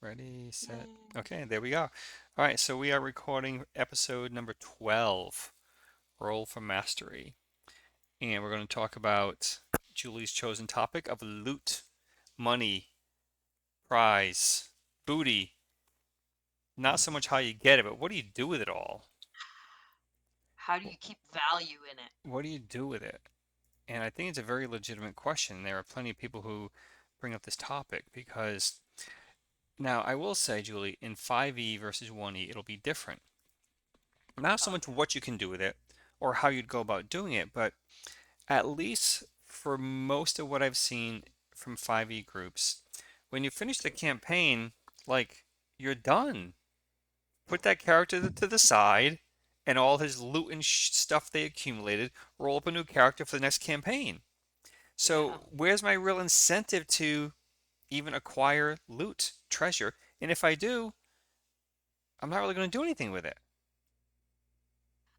Ready, set. Yay. Okay, there we go. All right, so we are recording episode number 12, Roll for Mastery. And we're going to talk about Julie's chosen topic of loot, money, prize, booty. Not so much how you get it, but what do you do with it all? How do you keep value in it? What do you do with it? And I think it's a very legitimate question. There are plenty of people who bring up this topic because now I will say, Julie, in 5e versus 1e, it'll be different. Not so Oh much yeah. what you can do with it or how you'd go about doing it, but at least for most of what I've seen from 5e groups, when you finish the campaign, like you're done. Put that character to the side and all his loot and stuff they accumulated, roll up a new character for the next campaign. Yeah. So, where's my real incentive to even acquire loot, treasure? And if I do, I'm not really going to do anything with it.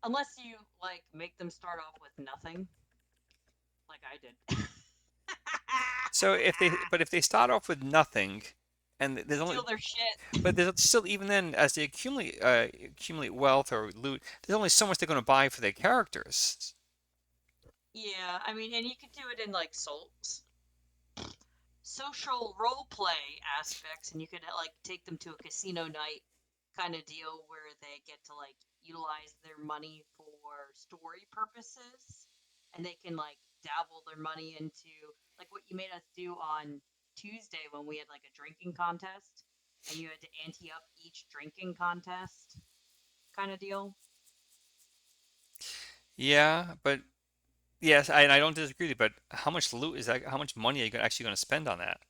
Unless you like make them start off with nothing, like I did. So but if they start off with nothing, and there's only, Steal their shit. but there's still even then as they accumulate wealth or loot, there's only so much they're going to buy for their characters. Yeah, I mean, and you could do it in like social role play aspects, and you could like take them to a casino night kind of deal where they get to like utilize their money for story purposes, and they can like dabble their money into like what you made us do on Tuesday when we had like a drinking contest, and you had to ante up each drinking contest kind of deal. Yeah, but yes, I don't disagree with you, but how much loot is that? How much money are you actually going to spend on that?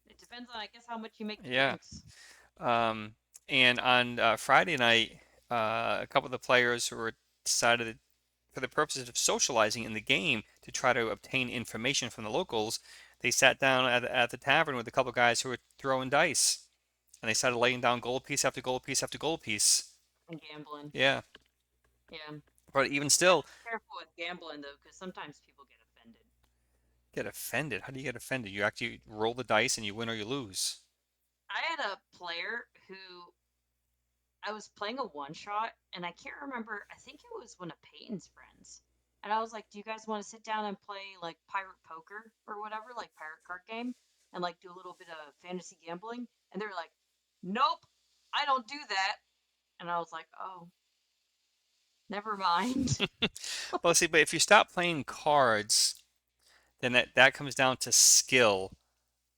It depends on, I guess, how much you make the Yeah. drinks. Um, and on Friday night, a couple of the players who were decided for the purposes of socializing in the game to try to obtain information from the locals, they sat down at the tavern with a couple of guys who were throwing dice, and they started laying down gold piece after gold piece after gold piece. And gambling. Yeah, Yeah. but even You have still, to be careful with gambling though, because sometimes people get offended. get offended. How do you get offended? You actually roll the dice and you win or you lose. I had a player who I was playing a one shot, and I can't remember. I think it was one of Peyton's friends. And I was like, "Do you guys want to sit down and play like pirate poker or whatever, like pirate card game, and like do a little bit of fantasy gambling?" And they were like, "Nope, I don't do that." And I was like, "Oh, never mind." Well, see, but if you stop playing cards, then that comes down to skill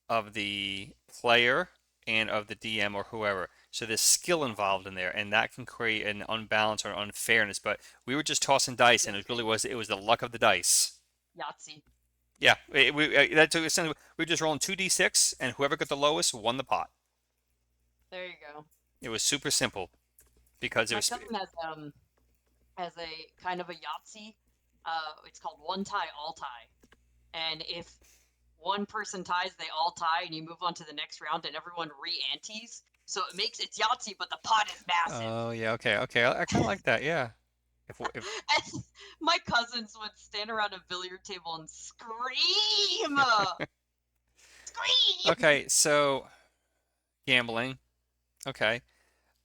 of the player and of the DM or whoever. So there's skill involved in there, and that can create an unbalance or unfairness. But we were just tossing dice, and Yes, it was the luck of the dice. Yahtzee. Yeah, that took essentially we were just rolling 2d6, and whoever got the lowest won the pot. There you go. It was super simple because it My was cousin has a kind of a Yahtzee. It's called one tie, all tie. And if one person ties, they all tie, and you move on to the next round, and everyone re-antes. So it makes it's Yahtzee, but the pot is massive. oh yeah, okay, I kind of like that. Yeah, if And my cousins would stand around a billiard table and scream, scream. okay, so gambling. Okay.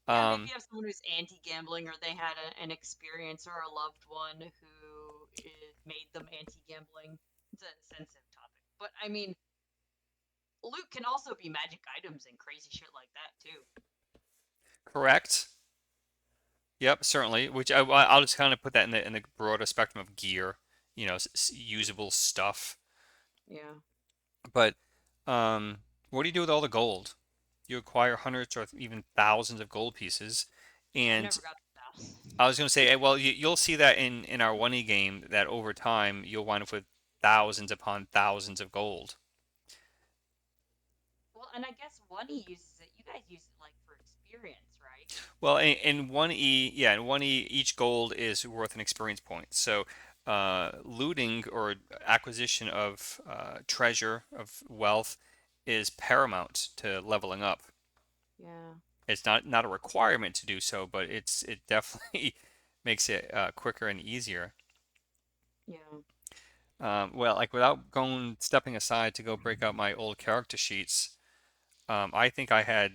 Yeah, maybe Um, you have someone who's anti-gambling, or they had an experience or a loved one who made them anti-gambling. It's a sensitive topic, but I mean, loot can also be magic items and crazy shit like that too. correct. Yep, certainly. Which I'll just kind of put that in the broader spectrum of gear, usable stuff. Yeah, But um, what do you do with all the gold? You acquire hundreds or even thousands of gold pieces, I and never got that. I was going to say, well, you'll see that in our 1E game that over time you'll wind up with thousands upon thousands of gold. Well, and I guess one he uses it. You guys use it like for experience, right? Well, in 1E, yeah, in 1E, each gold is worth an experience point. So, looting or acquisition of treasure, of wealth, is paramount to leveling up. Yeah, It's not a requirement to do so, but it definitely makes it quicker and easier. yeah. Well, like without stepping aside to go break out my old character sheets, I think I had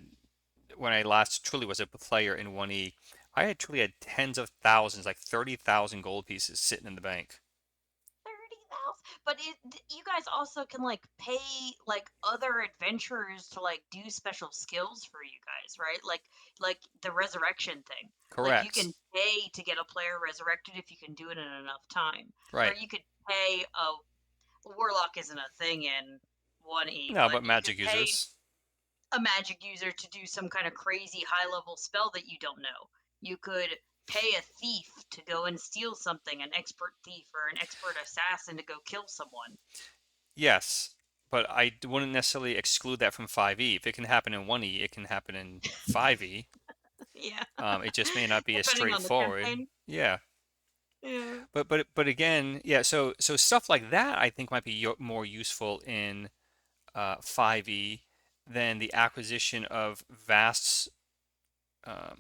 when I last truly was a player in 1E, I had truly had tens of thousands, like 30,000 gold pieces sitting in the bank. 30,000. But you guys also can like pay like other adventurers to like do special skills for you guys, right? Like the resurrection thing. Like you Correct. can pay to get a player resurrected if you can do it in enough time. Or Right. you could pay a warlock isn't a thing in 1E, No, but but you could magic pay users. a magic user to do some kind of crazy high level spell that you don't know. You could pay a thief to go and steal something, an expert thief or an expert assassin to go kill someone. Yes, but wouldn't necessarily exclude that from 5e. If it can happen in 1e, it can happen in 5e. Yeah, It just may not be as depending on the straightforward. campaign. Yeah. Yeah. But again, yeah, so stuff like that I think might be more useful in 5e than the acquisition of vast um,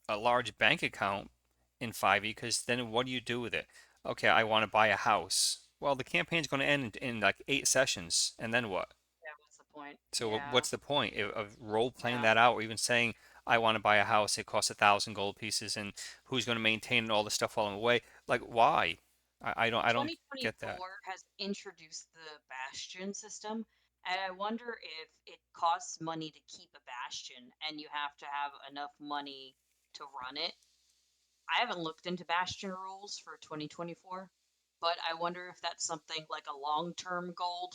a large bank account in 5e because then what do you do with it? Okay, I want to buy a house. Well, the campaign's going to end in like 8 sessions, and then what? Yeah, what's the point? So Yeah. what's the point of role playing Yeah. that out, or even saying I want to buy a house, it costs 1,000 gold pieces, and who's going to maintain all the stuff along the way? Like why? I don't get that. 2024 has introduced the Bastion system, and I wonder if it costs money to keep a Bastion and you have to have enough money to run it. I haven't looked into Bastion rules for 2024, but I wonder if that's something like a long-term goal.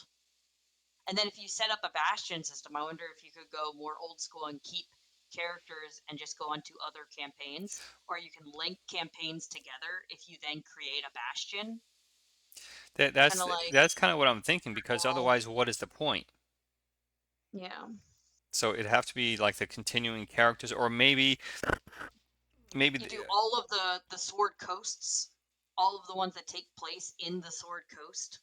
And then if you set up a Bastion system, I wonder if you could go more old school and keep characters and just go onto other campaigns, or you can link campaigns together if you then create a Bastion, That kind that's of like that's kind of what I'm thinking because Wall. otherwise, what is the point? Yeah. So it'd have to be like the continuing characters, or maybe You the, do all of the Sword Coasts, all of the ones that take place in the Sword Coast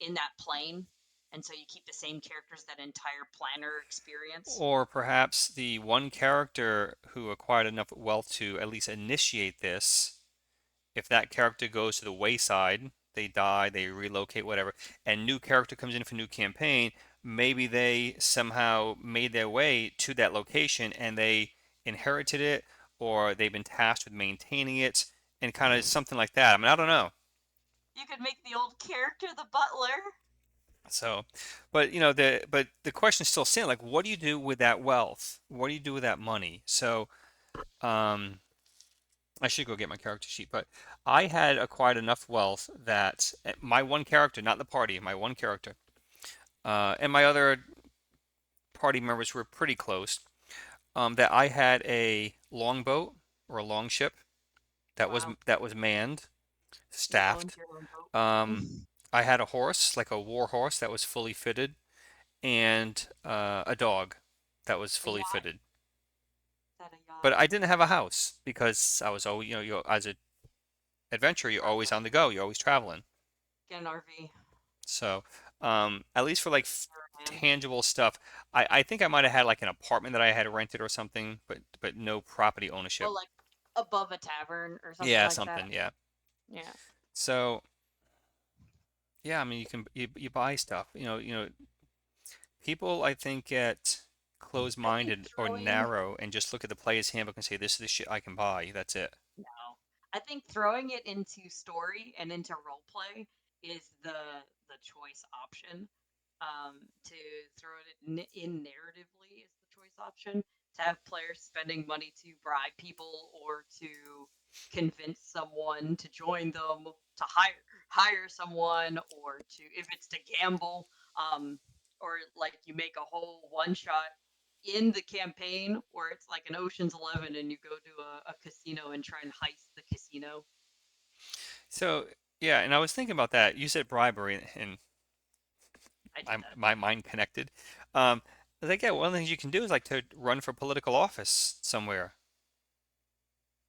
in that plane, and so you keep the same characters that entire planner experience. or perhaps the one character who acquired enough wealth to at least initiate this, if that character goes to the wayside, they die, they relocate, whatever, and new character comes in for new campaign, maybe they somehow made their way to that location and they inherited it, or they've been tasked with maintaining it, and kind of something like that. I mean, I don't know. You could make the old character the butler. So, but the question is still standing, like, what do you do with that wealth? What do you do with that money? So, um, I should go get my character sheet, but I had acquired enough wealth that my one character, not the party, my one character, and my other party members were pretty close, that I had a longboat or a longship Wow. that was manned, You owned staffed. your own boat. Um, I had a horse, like a war horse that was fully fitted, and a dog that was A fully yacht. fitted. Is that a But yacht? I didn't have a house because I was always, as an adventurer, you're always Traveling. on the go, you're always traveling. Get an RV. So, at least for like Caravan. tangible stuff, I think I might have had like an apartment that I had rented or something, but no property Oh, ownership. like above a tavern or something Yeah, like that. something, yeah. Yeah. So, yeah, I mean, you buy stuff. People I think get I think closed-minded or throwing narrow and just look at the player's handbook and say, "This is the shit I can buy." That's it. No. I think throwing it into story and into role play is the choice option. To throw it in narratively is the choice option. To have players spending money to bribe people or to convince someone to join them, to hire someone, or to if it's to gamble, um, or like you make a whole one shot in the campaign or it's like an Ocean's 11 and you go to a casino and try and heist the casino. So, yeah, and I was thinking about that. You said bribery, and I did that. my mind connected. Um, I was like, yeah, one of the things you can do is like to run for political office somewhere.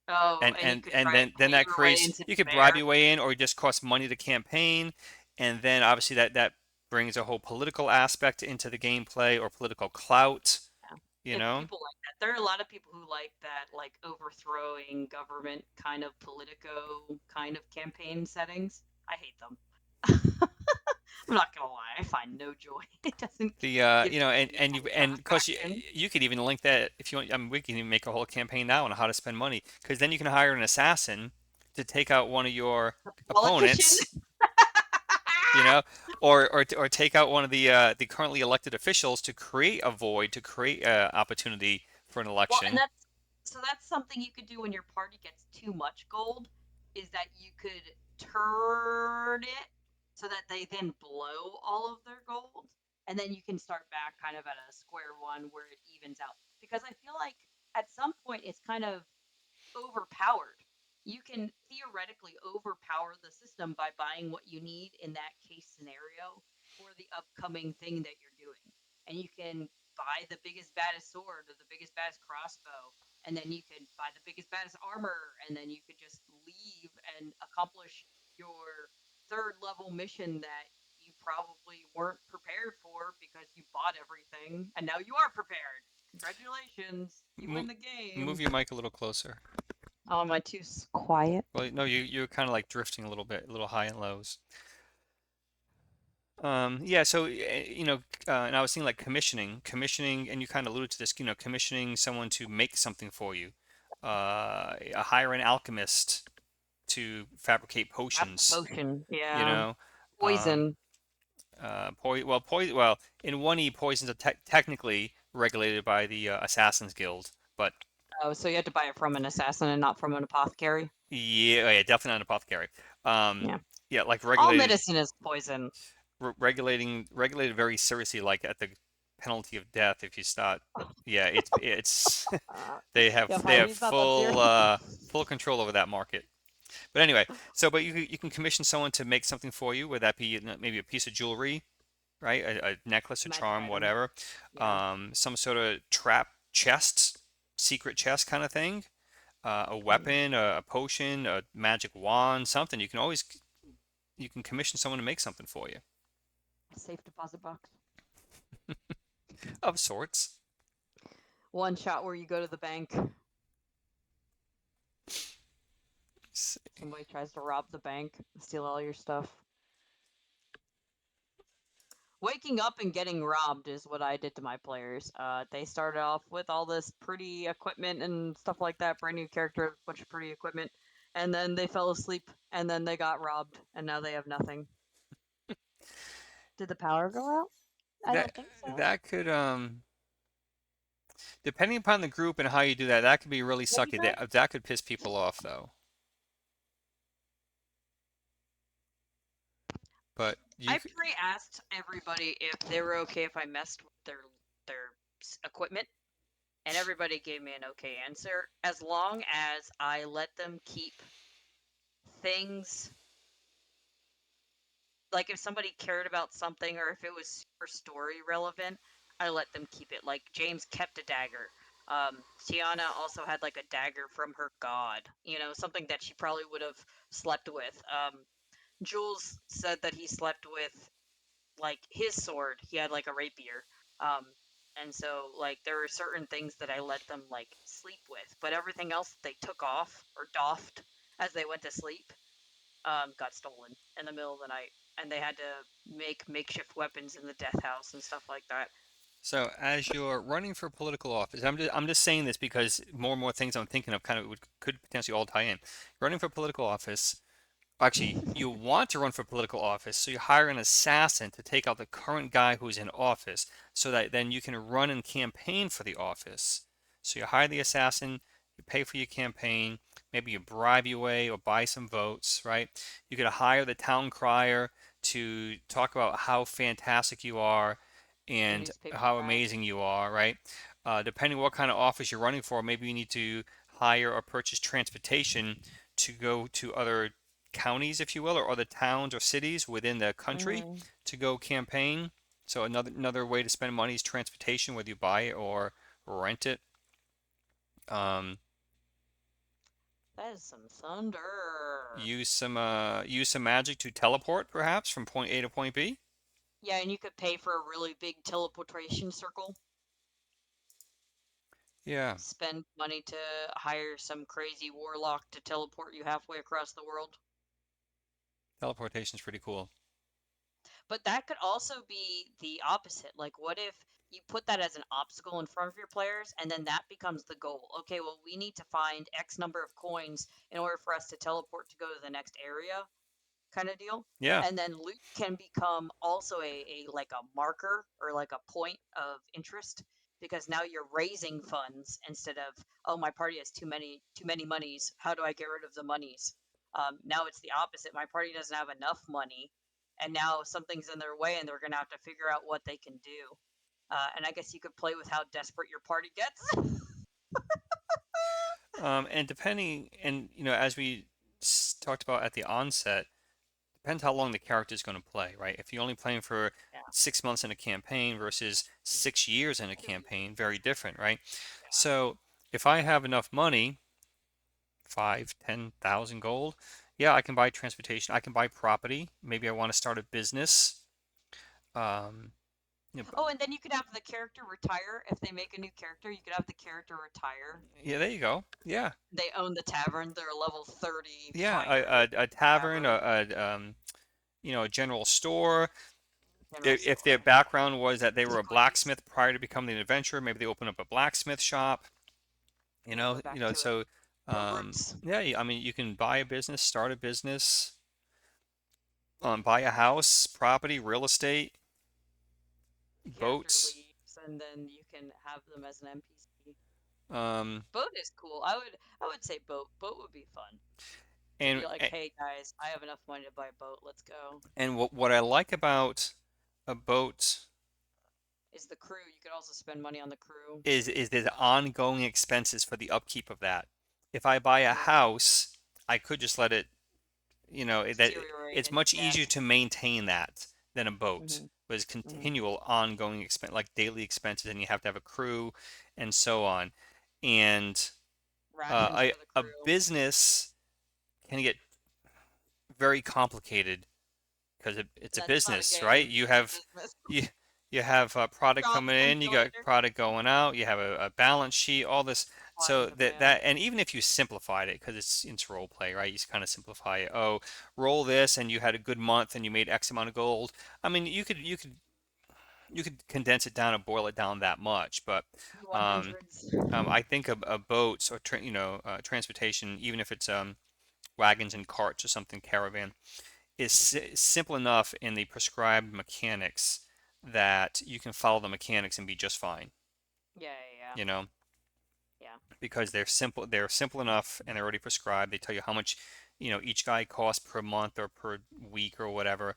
Oh, and and you and could and try and then pay that your way creates into you the could bribe mayor. your way in, or it just costs money to campaign, and then obviously that brings a whole political aspect into the gameplay or political clout, Yeah. you If know. people like that, there are a lot of people who like that, like overthrowing government kind of politico kind of campaign settings. I hate them. I'm not gonna lie, I find no joy. It doesn't The give you know, me any and kind you of and of course satisfaction. you could even link that if you want. I mean, we can even make a whole campaign now on how to spend money because then you can hire an assassin to take out one of your Politician. opponents, you know, or take out one of the currently elected officials to create a void, to create a opportunity for an Well, and election. that's something you could do when your party gets too much gold, is that you could turn it so that they then blow all of their gold, and then you can start back kind of at a square one where it evens out. Because I feel like at some point it's kind of overpowered. You can theoretically overpower the system by buying what you need in that case scenario for the upcoming thing that you're doing. And you can buy the biggest, baddest sword or the biggest, baddest crossbow, and then you could buy the biggest, baddest armor, and then you could just leave and accomplish your third level mission that you probably weren't prepared for because you bought everything and now you are prepared. Congratulations, you Move, win the move game. your mic a little closer. Oh, am I too quiet? Well, no, you're kind of like drifting a little bit, a little high and lows. Yeah, so and I was thinking like commissioning, and you kind of alluded to this, commissioning someone to make something for you, hire an alchemist to fabricate Craft a potions, potion. you Yeah. know, um, Poison. well, in 1E, poisons are technically regulated by the Assassin's Guild, but Oh, so you had to buy it from an assassin and not from an apothecary? yeah, oh, yeah, definitely not an apothecary. Um, Yeah. yeah, like All regulated medicine is poison. regulated very seriously, like at the penalty of death if you start. Yeah, it's Uh, they have He's not that serious. full control over that market. But anyway, but you can commission someone to make something for you, whether that be maybe a piece of jewelry, right? A necklace, a Magic charm, item. whatever. Yeah. Some sort of trap chest, secret chest kind of thing. A Mm. weapon, a potion, a magic wand, something. You can commission someone to make something for you, Safe deposit box. of sorts. One shot where you go to the bank. Somebody tries to rob the bank, steal all your stuff. Waking up and getting robbed is what I did to my players. They started off with all this pretty equipment and stuff like that, brand new character, bunch of pretty equipment, and then they fell asleep, and then they got robbed, and now they have nothing. Did the power go out? I That don't think so. that could depending upon the group and how you do that, that could be really What was sucky. that? That could piss people off though. But I pre-asked everybody if they were okay if I messed with their equipment, and everybody gave me an okay answer as long as I let them keep things. Like if somebody cared about something or if it was super story relevant, I let them keep it. Like James kept a dagger. Tiana also had like a dagger from her god, something that she probably would have slept with. Jules said that he slept with like his sword. He had like a rapier. Um, and so like there were certain things that I let them like sleep with, but everything else that they took off or doffed as they went to sleep got stolen in the middle of the night, and they had to make makeshift weapons in the death house and stuff like that. so as you're running for political office, I'm just saying this because more and more things I'm thinking of kind of could potentially all tie in. Running for political office, actually, you want to run for political office, so you hire an assassin to take out the current guy who's in office, so that then you can run and campaign for the office. So you hire the assassin, you pay for your campaign, maybe you bribe your way or buy some votes, right? You could hire the town crier to talk about how fantastic you are The and newspaper how rag. amazing you are, right? Depending what kind of office you're running for, maybe you need to hire or purchase transportation to go to other counties, if you will, or other towns or cities within the country Mm, to go campaign. So another way to spend money is transportation, whether you buy it or rent it. Um, that is some thunder. use some magic to teleport, perhaps from point A to point B. Yeah, and you could pay for a really big teleportation circle. Yeah, Spend money to hire some crazy warlock to teleport you halfway across the world. teleportation is pretty cool. But that could also be the opposite. Like, what if you put that as an obstacle in front of your players, and then that becomes the goal? Okay, well, we need to find X number of coins in order for us to teleport to go to the next area, kind of deal. Yeah. And then loot can become also a like a marker or like a point of interest because now you're raising funds instead of, oh, my party has too many monies. How do I get rid of the monies? Now it's the opposite. My party doesn't have enough money, and now something's in their way, and they're gonna have to figure out what they can do. And I guess you could play with how desperate your party gets. And depending, and as we talked about at the onset, depends how long the character is going to play, right? If you're only playing for Yeah. 6 months in a campaign versus 6 years in a 2 years. campaign, very different, right? Yeah. So if I have enough money, 5, 10,000 gold, yeah, I can buy transportation. I can buy property. Maybe I want to start a business. Um, Oh, and then you could have the character retire. If they make a new character, you could have the character retire. yeah, there you go. Yeah, They own the tavern. They're a level 30 yeah, fighter a tavern, tavern, a general store. general If their store, background was that they were a toys. blacksmith prior to becoming an adventurer, maybe they open up a blacksmith shop. You Yeah, know, go back to it. so The roots. yeah, I mean, you can buy a business, start a business, buy a house, property, real estate, The character boats, leaves, and then you can have them as an NPC. um, Boat is cool. I would say boat. Boat would be fun to be and like, hey guys, I have enough money to buy a boat. Let's go. and what I like about a boat Is the crew? You could also spend money on the crew. is the ongoing expenses for the upkeep of that. If I buy a Yeah. house, I could just let it, that Deteriorate it's into much easier death. to maintain that than a boat Hmm. with Hmm. continual ongoing expense, like daily expenses, and you have to have a crew and so on. And Rations for the a crew. business can get very complicated because it's a That's not a business, right? game. You It's a have business. you you have a product Job coming in, you got simulator. product going out, you have a balance sheet, all this. Supply and So demand. and even if you simplified it, because it's role play, right? You just kind of simplify it. Oh, roll this, and you had a good month, and you made X amount of gold. I mean, you could condense it down and boil it down that much, but um, 100s. I think a boats or transportation, even if it's wagons and carts or something, caravan, is simple enough in the prescribed mechanics that you can follow the mechanics and be just fine, Yeah, yeah, you know, yeah. because they're simple enough and they're already prescribed. They tell you how much, each guy costs per month or per week or whatever,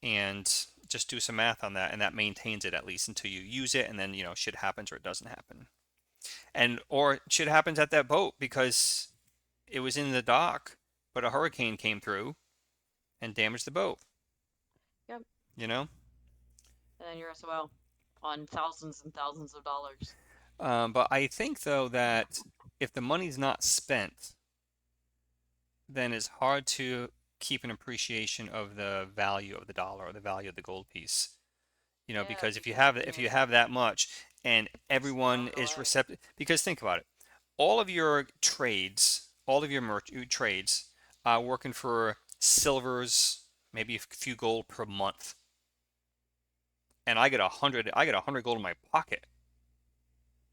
and just do some math on that, and that maintains it at least until you use it, and then, shit happens or it doesn't happen. And or shit happens at that boat because it was in the dock, but a hurricane came through and damaged the boat, Yep. you know? And then you're SOL on thousands and thousands of dollars. But I think though that if the money's not spent, then it's hard to keep an appreciation of the value of the dollar or the value of the gold piece. Yeah, Because if you because have I if you mean, have that much and just throw everyone it is away. receptive, because think about it, all of your trades, all of your trades are working for silvers, maybe a few gold per month, and I get 100 gold in my pocket,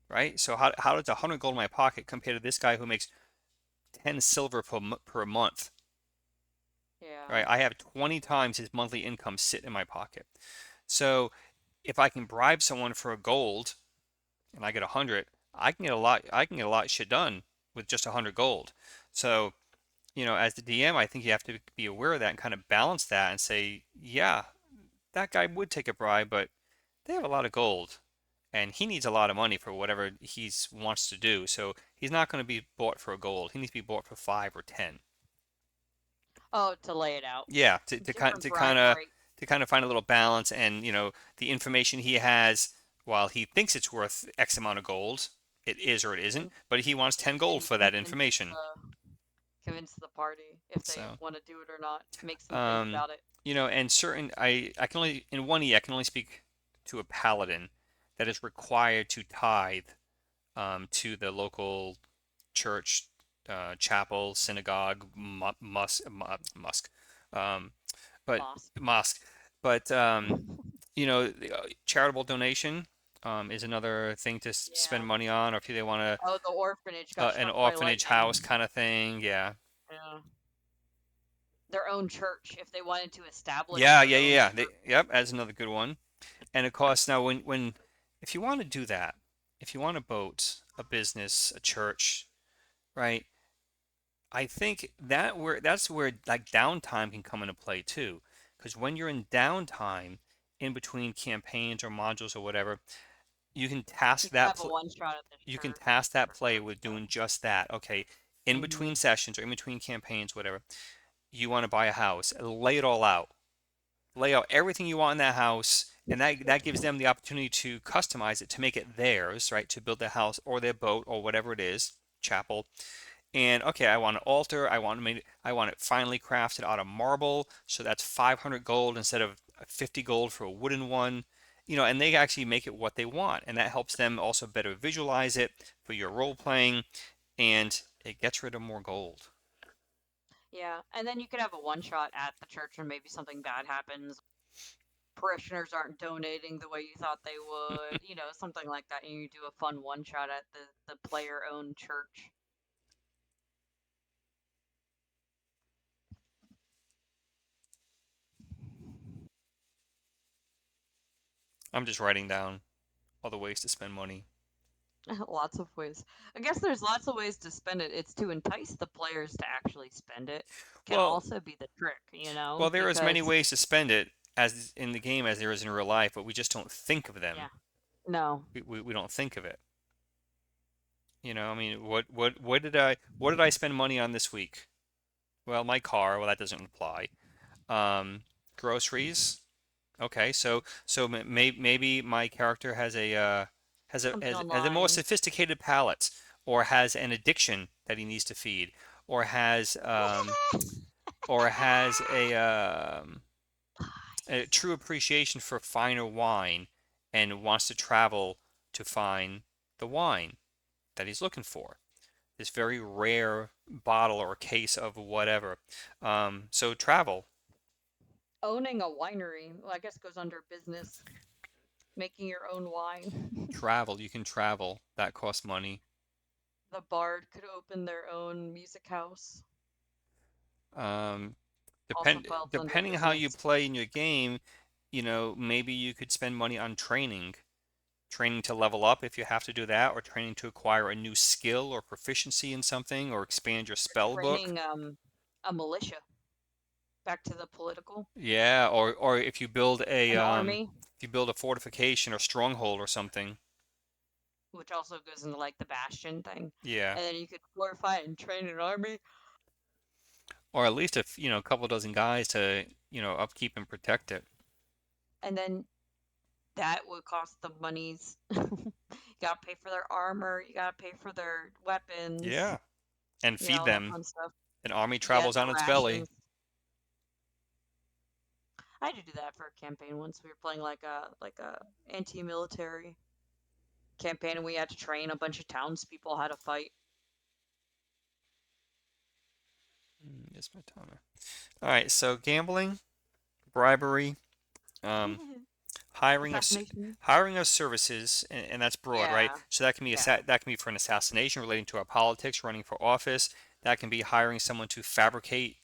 right? So how does 100 gold in my pocket compare to this guy who makes 10 silver per month, Yeah. right? I have 20 times his monthly income sit in my pocket. So if I can bribe someone for a gold and I get 100, I can get a lot of shit done with just 100 gold. So, as the DM, I think you have to be aware of that and kind of balance that and say, yeah, that guy would take a bribe, but they have a lot of gold and he needs a lot of money for whatever he wants to do. So he's not going to be bought for a gold. He needs to be bought for 5 or 10. Oh, to lay it out. Yeah, to kind Different to kind bribe of rate. to kind of find a little balance, and the information he has, while he thinks it's worth X amount of gold, it is or it isn't, And but he wants 10 gold and for that information. convince the party if they So, want to do it or not. Makes them think um, about it. and certain I can only in 1E I can only speak to a paladin that is required to tithe to the local church, chapel, synagogue, mosque, um, but Lost. mosque. But charitable donation is another thing to spend Yeah. money on, or if they want Oh, the orphanage got an struck by orphanage house lightning. kind of thing. Yeah. Yeah. Their own church, if they wanted to establish Yeah, their yeah, yeah, own yeah. church. Yep, that's another good one. And of course, now if you want to do that, if you want a boat, a business, a church, right? I think that's where like downtime can come into play too. Because when you're in downtime in between campaigns or modules or whatever, you can You task can that have a one shot at the you can church task that or player church with stuff. doing just that. Okay, in Hmm. between sessions or in between campaigns, whatever, you want to buy a house, lay it all out. Lay out everything you want in that house, and that gives them the opportunity to customize it to make it theirs, right? To build their house or their boat or whatever it is, chapel. And okay, I want an altar. I want it finely crafted out of marble, so that's 500 gold instead of 50 gold for a wooden one. And they actually make it what they want, and that helps them also better visualize it for your role playing, and it gets rid of more gold. Yeah, and then you could have a one shot at the church and maybe something bad happens. Parishioners aren't donating the way you thought they would, something like that. And you do a fun one shot at the player owned church. I'm just writing down all the ways to spend money. Lots of ways. I guess there's lots of ways to spend it. It's to entice the players to actually spend it. Can Well, also be the trick, Well, there are as many because ways to spend it as in the game as there is in real life, but we just don't think of yeah, them. no. We don't think of it. I mean, what did I spend money on this week? Well, my car. Well, that doesn't apply. Um, Groceries. Okay, so maybe my character Something has a more online. sophisticated palate, or has an addiction that he needs to feed, or has a true appreciation for finer wine and wants to travel to find the wine that he's looking for. This very rare bottle or case of whatever. So travel, Owning a winery, well, I guess goes under business. Making your own wine. travel. You can travel. That costs money. The bard could open their own music house. Um, Also depend falls under depending how you business. play in your game, maybe you could spend money on training to level up if you have to do that, or training to acquire a new skill or proficiency in something, or expand your spell book. Training a militia. Back to the political. Yeah, or An army, if you build a fortification or stronghold or something. which also goes into like the bastion thing. Yeah, And then you could fortify and train an army. or at least a couple dozen guys to upkeep and protect it. And then that would cost the monies. You gotta pay for their armor, you gotta pay for their weapons, Yeah, and feed all that them. fun stuff. An army Yeah, travels the on its belly. rations. I had to do that for a campaign once. We were playing like a anti-military campaign, and we had to train a bunch of townspeople how to fight. Yes, my timer. All right, so gambling, bribery, um, hiring of Assassination. hiring of services, and that's broad, right? Yeah, So that can be yeah. that can be for an assassination relating to our politics, running for office. That can be hiring someone to fabricate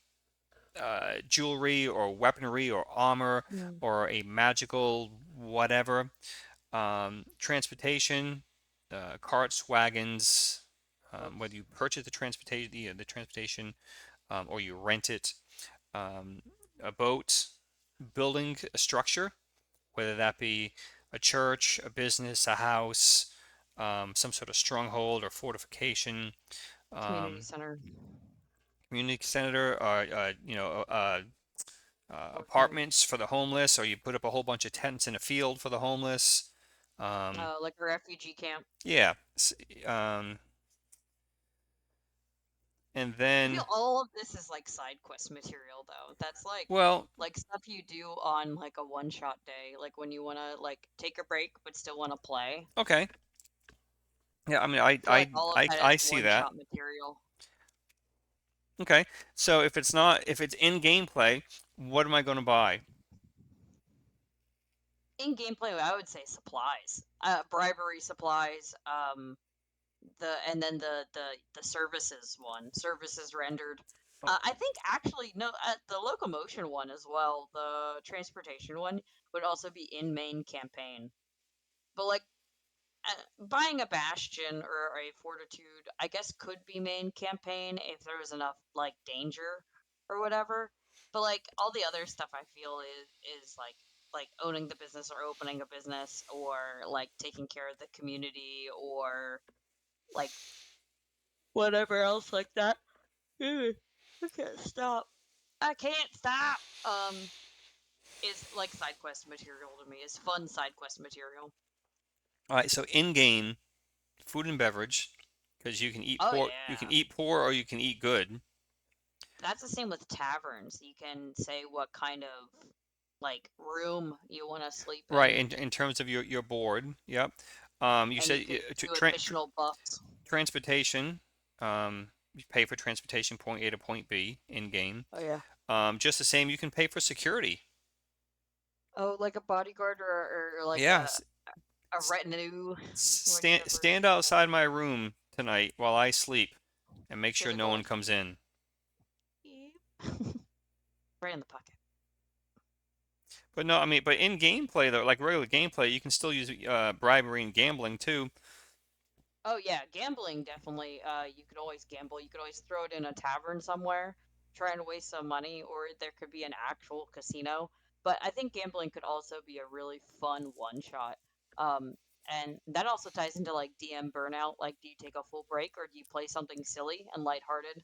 jewelry or weaponry or armor Mm. or a magical whatever. Transportation, carts, wagons. Oops. Whether you purchase the transportation, or you rent it. Um, a boat, building a structure, whether that be a church, a business, a house, some sort of stronghold or fortification, Community um, center. community center, or Orphanage. apartments for the homeless, or you put up a whole bunch of tents in a field for the homeless. Um, Like a refugee camp. yeah, um, and I feel then, all of this is like side quest material though. That's well, like stuff you do on like a one shot day, like when you wanna like take a break but still wanna play. okay, yeah, I mean, I I feel like I all of I, that I is see one that. shot material. Okay, so if it's in gameplay, what am I going to buy? In gameplay, I would say supplies, bribery supplies, and then the services one, services rendered. I think actually no, the locomotion one as well, the transportation one would also be in main campaign. But like buying a bastion or a fortitude, I guess could be main campaign if there was enough like danger or whatever. But like all the other stuff, I feel is like owning the business or opening a business or like taking care of the community or like whatever else like that. Ugh, I can't stop. I can't stop. Is like side quest material to me. Is fun side quest material. All right, so in-game food and beverage, because Oh you can yeah. eat poor or you can eat good. That's the same with taverns. You can say what kind of like room you want to sleep Right, in, in terms of your board, yep. You and you said can do tra additional buffs. transportation. You pay for transportation point A to point B in game. Oh yeah. Just the same, you can pay for security. Oh, like a bodyguard or like Yeah, a retinue, whichever. stand outside my room tonight while I sleep and make So sure they no go one like, comes in. beep. Right in the pocket. But no, I mean, but in gameplay though, like regular gameplay, you can still use bribery and gambling too. Oh yeah, gambling definitely. You could always gamble. You could always throw it in a tavern somewhere, try and waste some money, or there could be an actual casino. But I think gambling could also be a really fun one shot. And that also ties into like DM burnout. Like, do you take a full break or do you play something silly and lighthearted?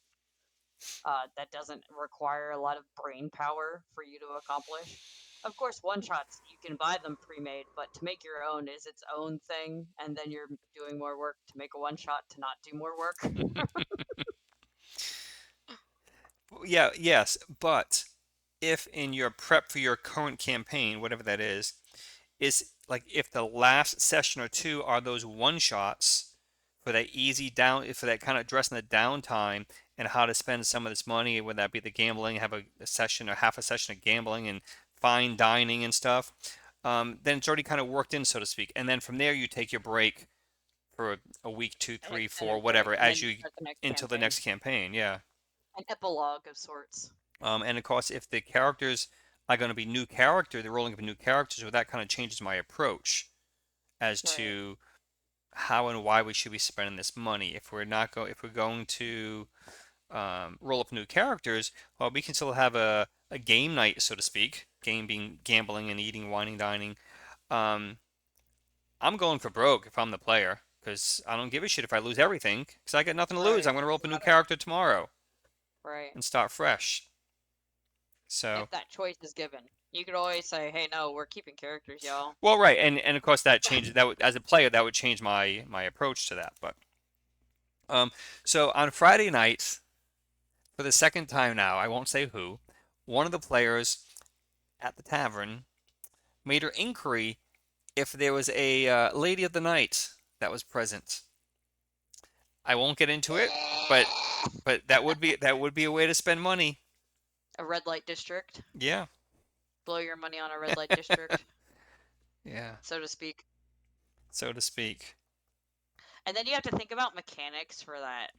That doesn't require a lot of brain power for you to accomplish. Of course, one shots you can buy them pre-made, but to make your own is its own thing, and then you're doing more work to make a one shot to not do more work. Yeah, yes, but if in your prep for your current campaign, whatever that is like if the last session or two are those one shots for that easy down for that kind of addressing the downtime and how to spend some of this money, would that be the gambling, have a session or half a session of gambling and fine dining and stuff, then it's already kind of worked in, so to speak. And then from there you take your break for a week, two, An three, four, extended break, whatever, and then as you you start the next into the campaign. next campaign. Yeah. An epilogue of sorts. And of course, if the characters are going to be new character, they're rolling up new characters, well, that kind of changes my approach as Right. to how and why we should be spending this money. If we're going to roll up new characters, well, we can still have a game night, so to speak. Game being gambling and eating, wining, dining. Um, I'm going for broke if I'm the player because I don't give a shit if I lose everything because I got nothing to lose. Right. I'm going to roll up a new Got it. character tomorrow Right. and start fresh. So. If that choice is given, you could always say, "Hey, no, we're keeping characters, y'all." Well, right, and of course that changes that as a player that would change my approach to that. But um, so on Friday night, for the second time now, I won't say who, one of the players at the tavern made her inquiry if there was a lady of the night that was present. I won't get into it, but that would be a way to spend money. A red light district. Yeah, Blow your money on a red light district, yeah, so to speak. so to speak. And then you have to think about mechanics for that.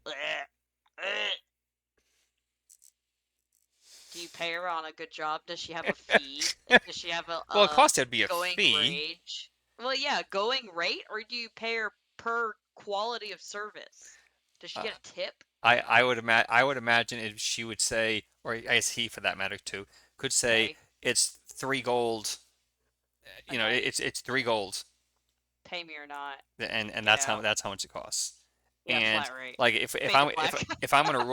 Do you pay her on a good job? Does she have a fee? Does she have Well, of a course there'd be a going fee. rate? Well, yeah, going rate, or do you pay her per quality of service? Does she Uh, get a tip? I would imagine if she would say, or I guess he for that matter too, could say They, it's 3 gold. okay, It's 3 gold, pay me or not. and Get that's how out. that's how much it costs. Yeah, And flat rate. like if Fade to I'm black. if I'm gonna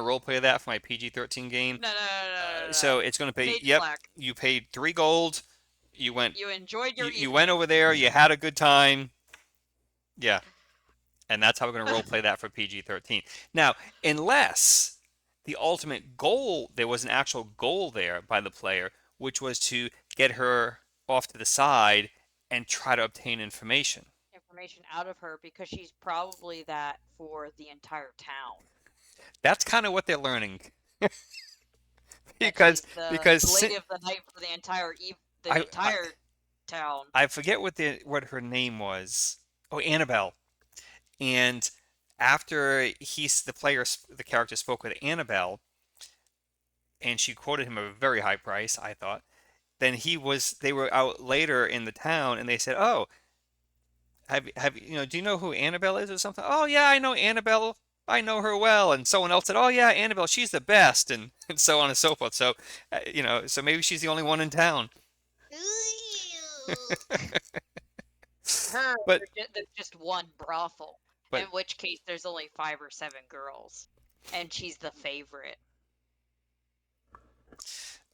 role play that for my PG-13 game, No, no, no, no, no, no, no. so it's gonna be, Fade to yep, black. you paid 3 gold, you went You enjoyed your you went evening. over there, you had a good time, yeah, and that's how we're gonna role play that for PG-13. Now, unless the ultimate goal, there was an actual goal there by the player, which was to get her off to the side and try to obtain information. Information out of her because she's probably that for the entire town. That's kind of what they're learning That because she's the because lady of the night for the entire I, I entire. town. I forget what her name was. Oh, Annabelle. And after the character spoke with Annabelle, and she quoted him a very high price, I thought. Then they were out later in the town, and they said, "Oh, do you know who Annabelle is or something?" "Oh yeah, I know Annabelle. I know her well." And someone else said, "Oh yeah, Annabelle, she's the best," and, and so on and so forth. So, so maybe she's the only one in town. Her, But there's just one brothel, in but which case there's only 5 or 7 girls, and she's the favorite.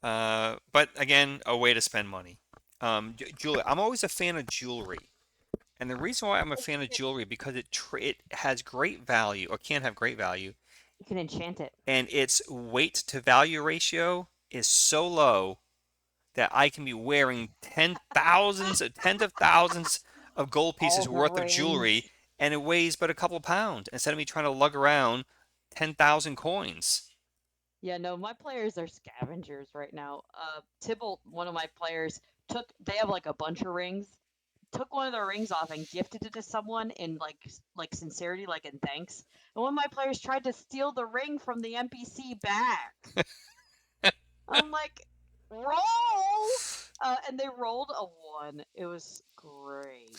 but again, a way to spend money. Jewelry. I'm always a fan of jewelry. And the reason why I'm a fan of jewelry because it has great value or can have great value, You can enchant it. and its weight to value ratio is so low that I can be wearing tens of thousands of gold All pieces the worth of jewelry, rings. and it weighs but a couple pounds instead of me trying to lug around 10,000 coins. Yeah, no, my players are scavengers right now. Tybalt, one of my players, they have like a bunch of rings, took one of their rings off and gifted it to someone in like sincerity, like in thanks. And one of my players tried to steal the ring from the NPC back. I'm like, roll! And they rolled a 1. It was great.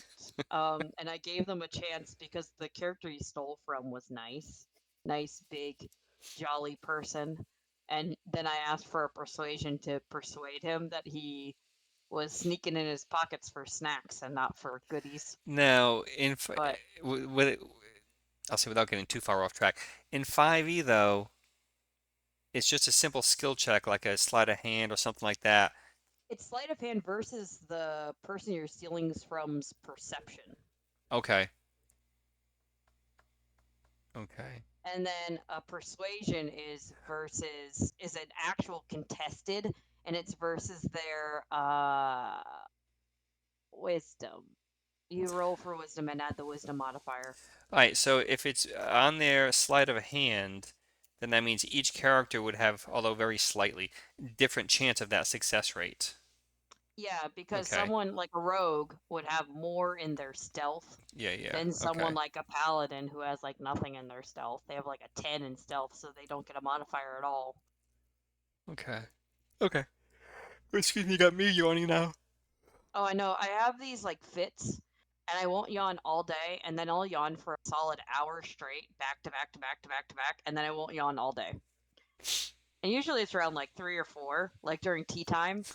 And I gave them a chance because the character he stole from was nice. Nice, big, jolly person. And then I asked for a persuasion to persuade him that he was sneaking in his pockets for snacks and not for goodies. Now, But I'll say without getting too far off track, in 5e though, it's just a simple skill check like a sleight of hand or something like that. it's sleight of hand versus the person you're stealing from's perception. Okay. Okay. And then a persuasion is an actual contested, and it's versus their wisdom. You roll for wisdom and add the wisdom modifier. All right, so if it's on their sleight of a hand, then that means each character would have, although very slightly, different chance of that success rate. Yeah, because Okay. someone like a rogue would have more in their stealth Yeah, yeah. than someone Okay. like a paladin who has like nothing in their stealth. They have like a 10 in stealth, so they don't get a modifier at all. Okay. Okay. Excuse me, you got me yawning now. Oh, I know. I have these like fits, and I won't yawn all day, and then I'll yawn for a solid hour straight, back to back to back to back to back, and then I won't yawn all day. And usually it's around like 3 or 4, like during tea time.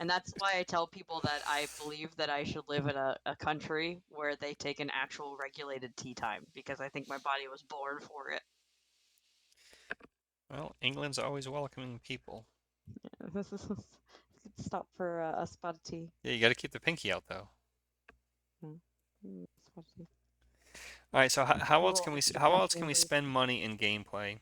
And that's why I tell people that I believe that I should live in a country where they take an actual regulated tea time, because I think my body was born for it. Well, England's always welcoming people. Stop for a spot of tea. Yeah, you got to keep the pinky out though. Spot of tea. All right, so how else Cool. can The how else can we Templars. spend money in gameplay?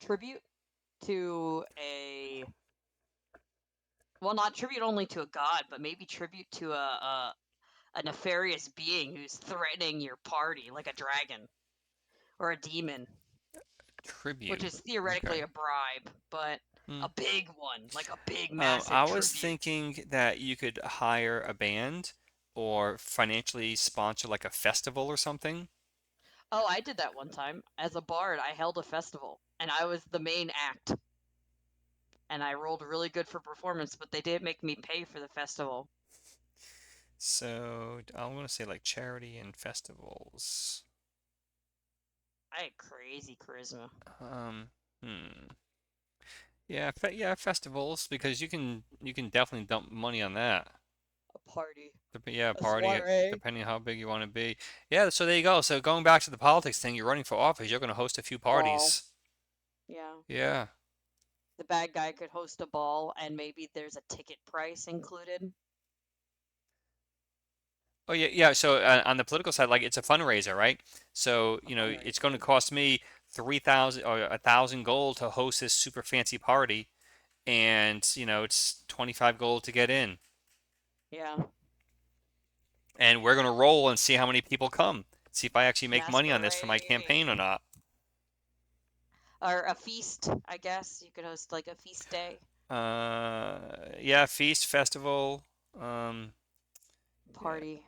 Tribute to a well, not tribute only to a god, but maybe tribute to a nefarious being who's threatening your party, like a dragon or a demon, which Tribute. is theoretically Okay. a bribe, but Hmm. a big one, like a big, massive I was tribute. thinking that you could hire a band or financially sponsor like a festival or something. Oh, I did that one time. As a bard, I held a festival, and I was the main act, and I rolled really good for performance, but they didn't make me pay for the festival. So I'm gonna say like charity and festivals. I had crazy charisma. Um, hmm. Yeah, yeah, festivals because you can definitely dump money on that. A party. Yeah, A party, soiree. depending on how big you want to be. Yeah, so there you go. So going back to the politics thing, you're running for office, you're going to host a few Ball. parties. Yeah. Yeah. The bad guy could host a ball, and maybe there's a ticket price included. Oh yeah, yeah. So on the political side, like it's a fundraiser, right? So, A it's going to fundraiser. cost me 3,000 or 1,000 gold to host this super fancy party, and it's 25 gold to get in. Yeah. And we're going to roll and see how many people come. See if I actually make money on this for my campaign or Masquerade. not. or a feast, I guess. You could host like a feast day Yeah, feast, festival. Um, yeah. party,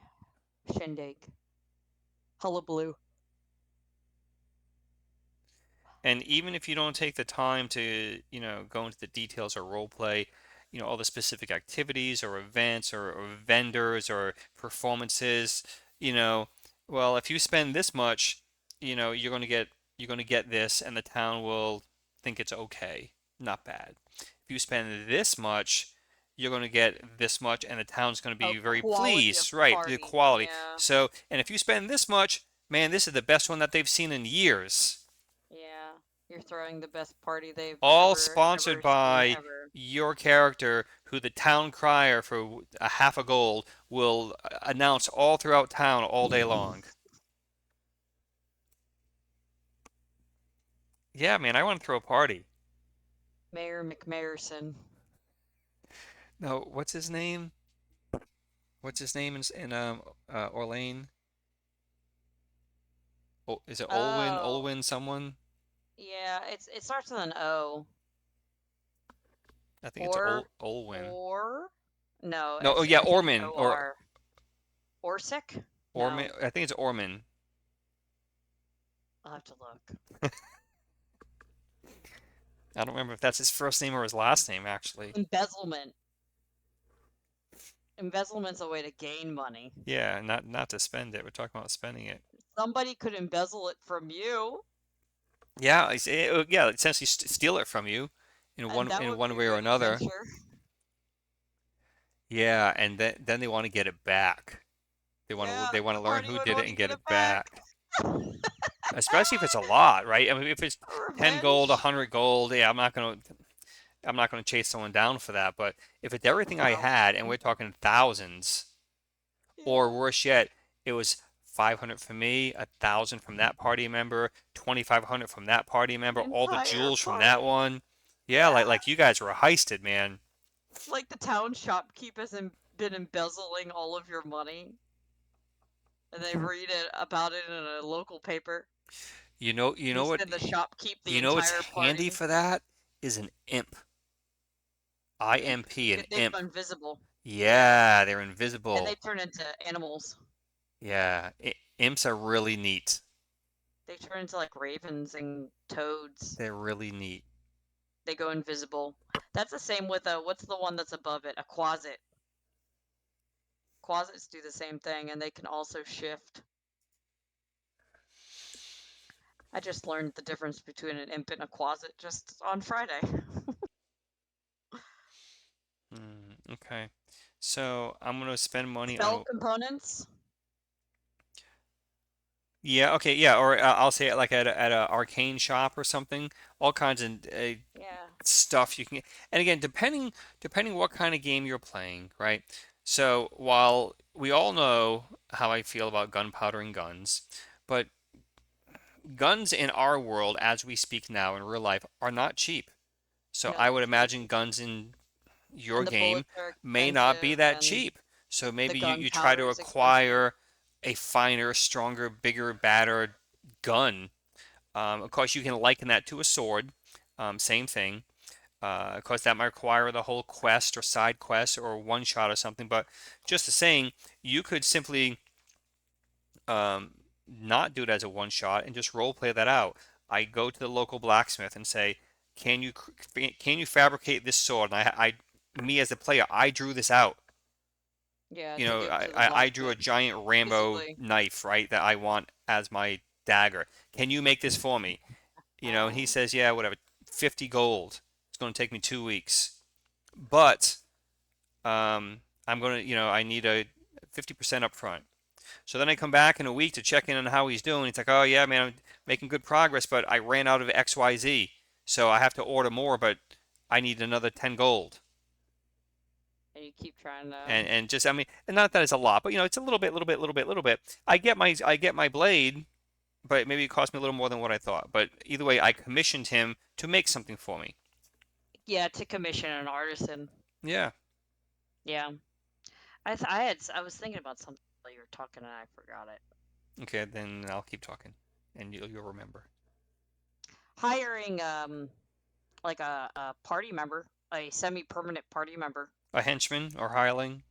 shindig, hullabaloo. And even if you don't take the time to, go into the details or role play, all the specific activities or events or vendors or performances, you know, well, if you spend this much, you're going to get this, and the town will think it's okay, not bad. If you spend this much, you're going to get this much, and the town's going to Oh, be very quality of pleased, right? The party. quality. Yeah, So, and if you spend this much, man, this is the best one that they've seen in years. yeah. You're throwing the best party they've All ever sponsored seen by ever. your character, who the town crier for a half a gold will announce all throughout town all day long. Yeah, man, I want to throw a party. Mayor McMayerson. No, what's his name? What's his name in Orlane? Oh, is it Olwyn? Oh, Olwyn someone? yeah. It starts with an O. I think it's Or Olwyn. or no, No, oh it's yeah, I think it's Orman or O-R. Orsic? Orman. No, I think it's Orman. I'll have to look. I don't remember if that's his first name or his last name actually. Embezzlement. Embezzlement's a way to gain money. Yeah, not to spend it. We're talking about spending it. Somebody could embezzle it from you, Yeah, yeah, essentially steal it from you in and one that in would be one a way or good another. adventure. Yeah, and then they want to get it back. They want to Yeah, they want the to learn party who would did it want to and get get it it back. back. Especially if it's a lot, right? I mean, if it's 10 gold, Revenge. 100 gold, yeah, I'm not gonna chase someone down for that. But if it's everything I had, and we're talking thousands, or Yeah. worse yet, it was 500 from me, 1,000 from that party member, 2,500 from that party member, The all the entire jewels from that party. one. Yeah, like Yeah. like you guys were heisted, man. Like the town shopkeep has been embezzling all of your money, and they read it about it in a local paper. You And you know what send the shopkeep the you know what's entire handy party. for that is an imp. Imp. IMP, an They go imp. invisible. Yeah. Yeah, they're And they invisible. turn into animals. Yeah, imps are really neat. They turn into like ravens and toads. They're really neat. They go invisible. That's the same with a what's the one that's above it? A quasit. Quasits do the same thing, and they can also shift. I just learned the difference between an imp and a quasit just on Friday. Okay. So I'm gonna spend money Spell on. components? Yeah, okay, yeah, or I'll say it like at a arcane shop or something. All kinds of Yeah. stuff you can get. And again, depending what kind of game you're playing, right? So while we all know how I feel about gunpowder and guns, but guns in our world, as we speak now in real life, are not cheap. So I No, would it's very imagine cheap. guns in your And the game bullets are may not be expensive, that and cheap. So the maybe you try gunpowder to is expensive. acquire a finer, stronger, bigger, badder gun. Of course, you can liken that to a sword. Same thing. Of course, that might require the whole quest or side quest or one shot or something. But just the saying, you could simply not do it as a one shot and just role play that out. I go to the local blacksmith and say, "Can you fabricate this sword?" And me as the player, I drew this out. Yeah, You to know, give I, to the I I drew a blacksmith giant Rambo easily. knife, right, that I want as my dagger. Can you make this for me? And he says, "Yeah, whatever, 50 gold. It's going to take me 2 weeks, but I'm going to, I need a 50% up front." So then I come back in a week to check in on how he's doing. It's like, "Oh yeah, man, I'm making good progress, but I ran out of XYZ, so I have to order more, but I need another 10 gold." And you keep trying to. And just, I mean, and not that it's a lot, but it's a little bit, little bit, little bit, little bit. I get my blade, but maybe it cost me a little more than what I thought. But either way, I commissioned him to make something for me. Yeah, to commission an artisan. Yeah. Yeah. I was thinking about something while you were talking and I forgot it. Okay, then I'll keep talking, and you'll remember. hiring like a party member, a semi-permanent party member. A henchman or hireling.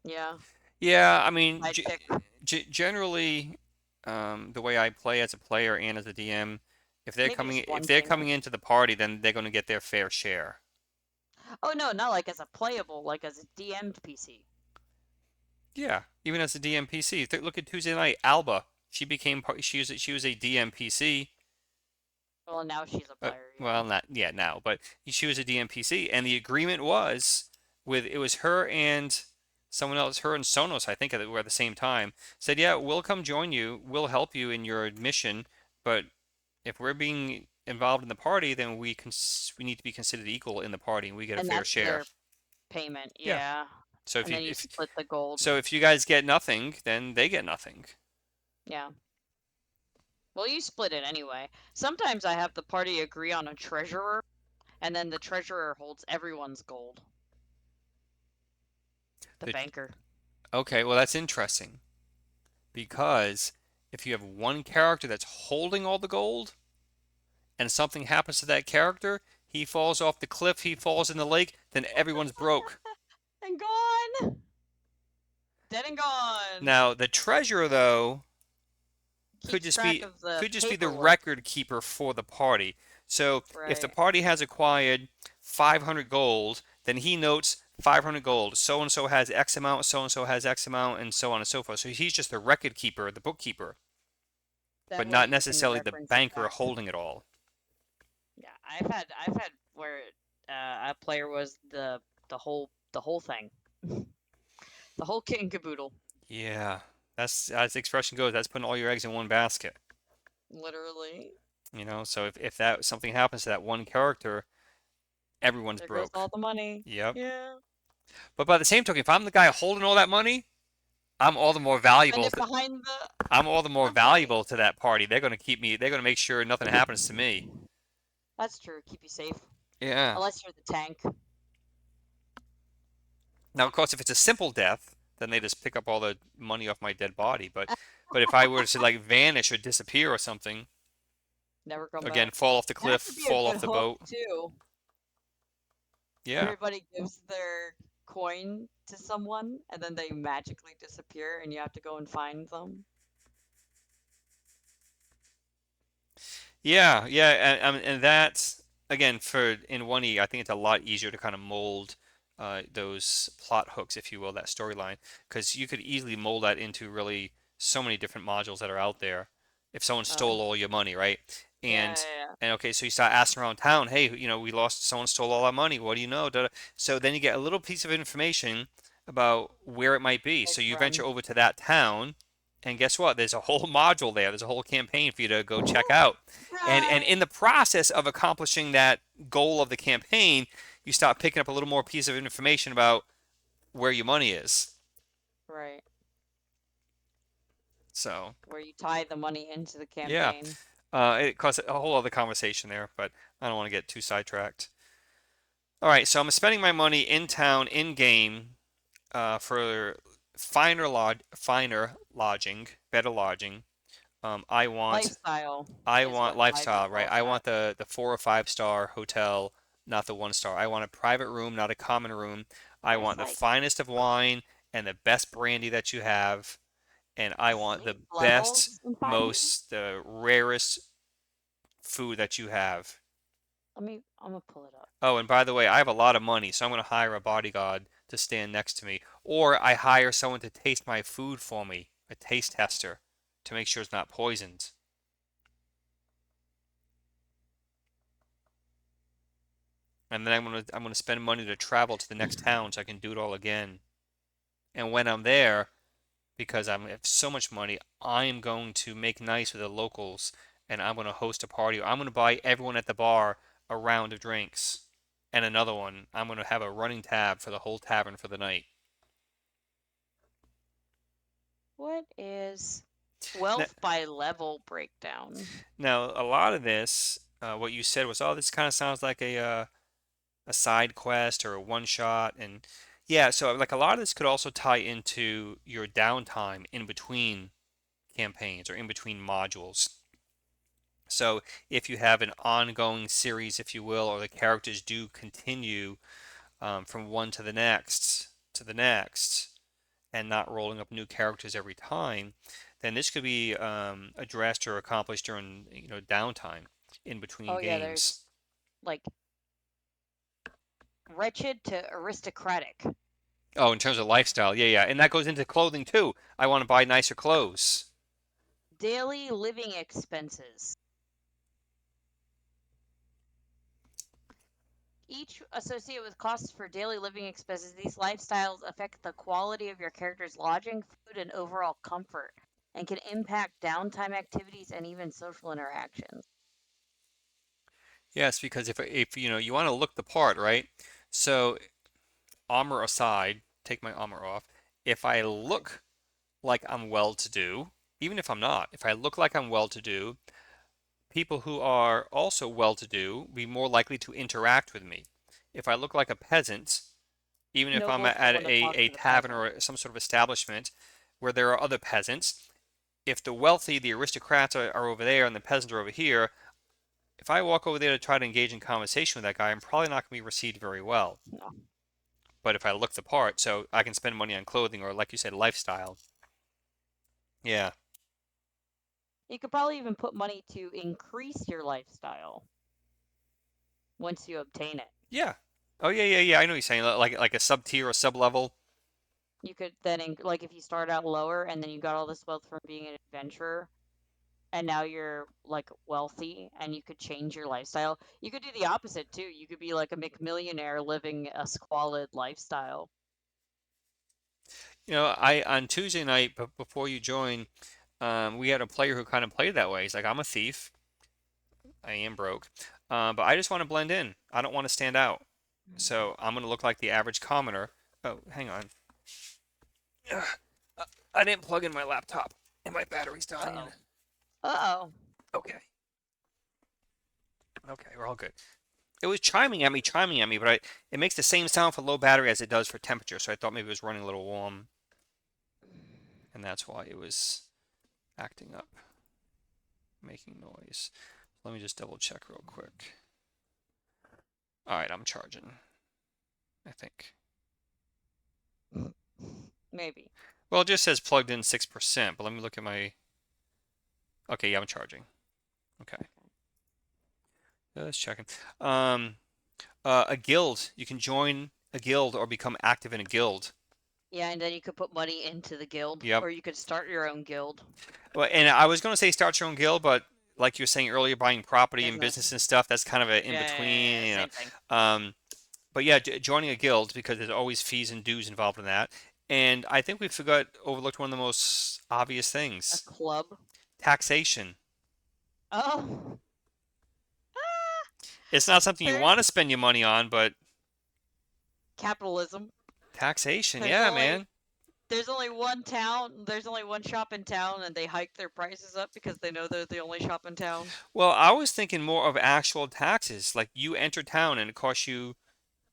Yeah, Yeah, I mean, sidekick. generally, the way I play as a player and as a DM, Maybe just if one they're thing. coming into the party, then they're going to get their fair share. Oh no, not like as a playable, like as a DM'd PC. Yeah, even as a DMPC. Look at Tuesday night, Alba. She was a DMPC. Well, now she's a player. Yeah. Well, not yet now, but she was a DMPC, and the agreement was with it was her and someone else, her and Sonos, I think, were at the same time. Said, yeah, we'll come join you, we'll help you in your mission, but if we're being involved in the party, then we need to be considered equal in the party, and we get a And fair that's share. their payment. Yeah. Yeah. So And then you split the gold. if you guys get nothing, then they get nothing. Yeah. Well, you split it anyway. Sometimes I have the party agree on a treasurer, and then the treasurer holds everyone's gold. The The, banker. okay, well that's interesting because if you have one character that's holding all the gold and something happens to that character, he falls off the cliff, he falls in the lake, then everyone's broke. And gone. Dead and gone. Now, the treasurer though could Keeps just track be of the the paperwork. record keeper for the party. So, if the Right. party has acquired 500 gold, then he notes 500 gold. So and so has X amount, so and so has X amount, and so on and so forth. So he's just the record keeper, the bookkeeper, but That way not you can necessarily the reference it banker back. holding it all. Yeah, I've had where a player was the whole thing, the whole kit and caboodle, Yeah, that's as the expression goes, that's putting all your eggs in one basket. literally. You know, so if that something happens to that one character, everyone's There goes broke. all the money. Yep. Yeah. But by the same token, if I'm the guy holding all that money, I'm all the more Spend valuable. it behind the I'm all the more right. valuable to that party. They're going to keep me. They're going to make sure nothing happens to me. That's true. Keep you safe, Yeah. unless you're the tank. Now, of course, if it's a simple death, then they just pick up all the money off my dead body. But if I were to like vanish or disappear or something, Never come again, back. fall off the That cliff, could be a fall good off the hook boat. too. Yeah. Everybody gives their coin to someone, and then they magically disappear, and you have to go and find them. Yeah. Yeah. And that's again for in 1E, I think it's a lot easier to kind of mold those plot hooks, if you will, that storyline, because you could easily mold that into really so many different modules that are out there. If someone Oh, stole all your money, right? yeah, And yeah, yeah. okay, so you start asking around town, hey, you know, we lost, someone stole all our money. What do you know? Da, da. So then you get a little piece of information about where it might be. Like So you venture run. over to that town, and guess what? There's a whole module there. There's a whole campaign for you to go check out. And in Right. the process of accomplishing that goal of the campaign, you start picking up a little more piece of information about where your money is. Right. So, Where you tie the money into the yeah, campaign. it caused a whole other conversation there, but I don't want to get too sidetracked. All right, so I'm spending my money in town, in game, for finer lodging, better lodging. Um, I want, Lifestyle I is want what I lifestyle, right? call I that. want the 4 or 5 star hotel, not the 1 star. I want a private room, not a common room. I There's want the like finest of wine and the best brandy that you have, and I want the sleep best, levels in 5e. most, the rarest food that you have. I'm gonna pull it up. Oh, and by the way, I have a lot of money, so I'm going to hire a bodyguard to stand next to me, or I hire someone to taste my food for me, a taste tester, to make sure it's not poisoned. And then I'm gonna spend money to travel to the next town so I can do it all again. And when I'm there, because I have so much money, I am going to make nice with the locals, and I'm going to host a party. I'm going to buy everyone at the bar a round of drinks and another one. I'm going to have a running tab for the whole tavern for the night. What is Now, wealth by level breakdown? now a lot of this, what you said was, oh, this kind of sounds like a side quest or a one shot, and yeah, so like a lot of this could also tie into your downtime in between campaigns or in between modules. So if you have an ongoing series, if you will, or the characters do continue from one to the next, and not rolling up new characters every time, then this could be addressed or accomplished during downtime in between Oh yeah, there's games. like wretched to aristocratic. Oh, in terms of lifestyle, yeah, yeah, and that goes into clothing too. I want to buy nicer clothes. Daily living expenses. Each associated with costs for daily living expenses, these lifestyles affect the quality of your character's lodging, food, and overall comfort, and can impact downtime activities and even social interactions. Yes, because if you want to look the part, right? So armor aside, take my armor off. If I look like I'm well-to-do, even if I'm not, if I look like I'm well-to-do, people who are also well-to-do be more likely to interact with me. If I look like a peasant, even if I'm Nobles at don't want to talk a to the tavern peasant. or some sort of establishment where there are other peasants, if the wealthy, the aristocrats are over there and the peasants are over here, if I walk over there to try to engage in conversation with that guy, I'm probably not going to be received very well. No. But if I look the part, so I can spend money on clothing or, like you said, lifestyle. Yeah. You could probably even put money to increase your lifestyle once you obtain it. Yeah. Oh yeah, yeah, yeah. I know what you're saying. Like a sub tier or sub level. You could then, like, if you start out lower and then you got all this wealth from being an adventurer, and now you're like wealthy and you could change your lifestyle. You could do the opposite too. You could be like a McMillionaire living a squalid lifestyle. I on Tuesday night before you joined, we had a player who kind of played that way. He's like, I'm a thief. I am broke, but I just want to blend in. I don't want to stand out. So I'm gonna look like the average commoner. Oh, hang on. Ugh, I didn't plug in my laptop, and my battery's dying. Uh-oh. Uh-oh. Okay. Okay, we're all good. It was chiming at me, but it makes the same sound for low battery as it does for temperature, so I thought maybe it was running a little warm, and that's why it was acting up, making noise. Let me just double check real quick. All right, I'm charging, I think. Maybe. Well, it just says plugged in 6%, but let me look at my. Okay, yeah, I'm charging. Okay, just checking. Um, a guild. You can join a guild or become active in a guild. Yeah, and then you could put money into the guild, Yep. or you could start your own guild. Well, and I was going to say start your own guild, but like you were saying earlier, buying property and Business. business and stuff, that's kind of an in Yeah, between, same thing. But yeah, joining a guild because there's always fees and dues involved in that. And I think we forgot overlooked one of the most obvious A things: club. taxation. Oh. Ah, It's not something you there's want to spend your money on, but capitalism. taxation, There's yeah, only man. there's only one town, there's only one shop in town, and they hike their prices up because they know they're the only shop in town. Well, I was thinking more of actual taxes. Like you enter town and it costs you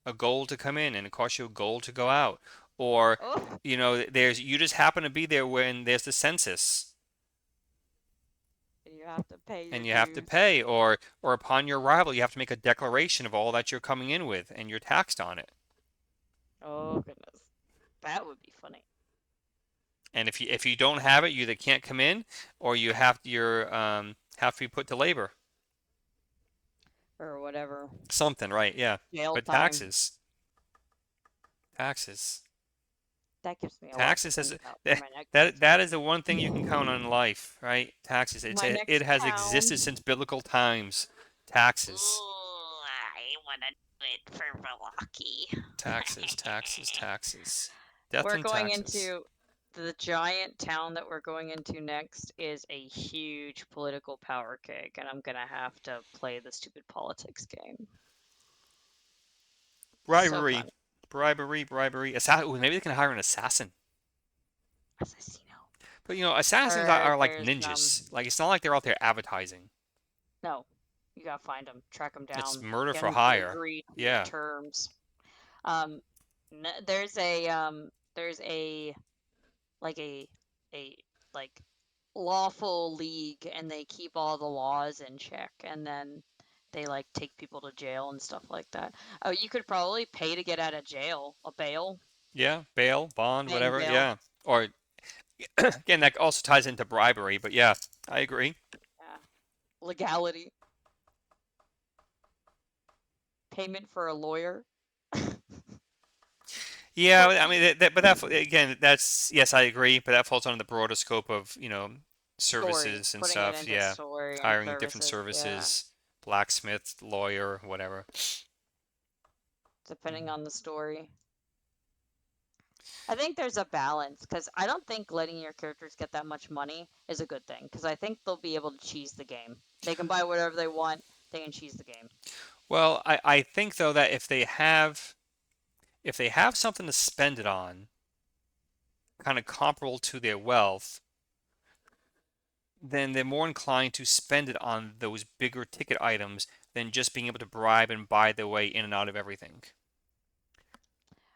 a gold to come in and it costs you a gold to go out. Or, Oh, there's you just happen to be there when there's the census you have to pay your and you have to dues. pay, or upon your arrival you have to make a declaration of all that you're coming in with and you're taxed on it. Oh goodness, that would be funny. And if you don't have it, you either can't come in or you have to be put to labor. Or whatever. Something, right? Yeah. Jail But time. taxes. That gives me a lot to Taxes has think about for that my next that is the one thing you can count on in life, right? Taxes. my It next has existed town. since biblical times. Taxes. Ooh, I want to do it for Milwaukee. Taxes, taxes, taxes. We're Definitely going taxes. into the giant town that we're going into next is a huge political power kick, and I'm gonna have to play the stupid politics game. So Bribery. fun. Bribery, bribery. Ooh, maybe they can hire an assassin. Assassino. But assassins are, Or are like there's ninjas. Like it's not like they're out there advertising. no, you gotta find them, track them It's down, murder get for them to hire. agree to your Yeah. terms. Um, there's a like a like lawful league and they keep all the laws in check, and then they like take people to jail and stuff like that. Oh, you could probably pay to get out of jail, a bail, Yeah, bail, bond, paying whatever. bail. Yeah. Or again, that also ties into bribery, but yeah, I agree. Yeah. Legality, payment for a lawyer, Yeah, court I mean, fees, but again, that's yes, I agree, but that falls under the broader scope of, story, services and putting it stuff. into Yeah, story and hiring different services. Yeah, services, blacksmith, lawyer, whatever. depending Mhm. on the story. I think there's a balance because I don't think letting your characters get that much money is a good thing because I think they'll be able to cheese the game. They can buy whatever they want, they can cheese the game. Well, I think though that if they have something to spend it on, kind of comparable to their wealth, then they're more inclined to spend it on those bigger ticket items than just being able to bribe and buy their way in and out of everything.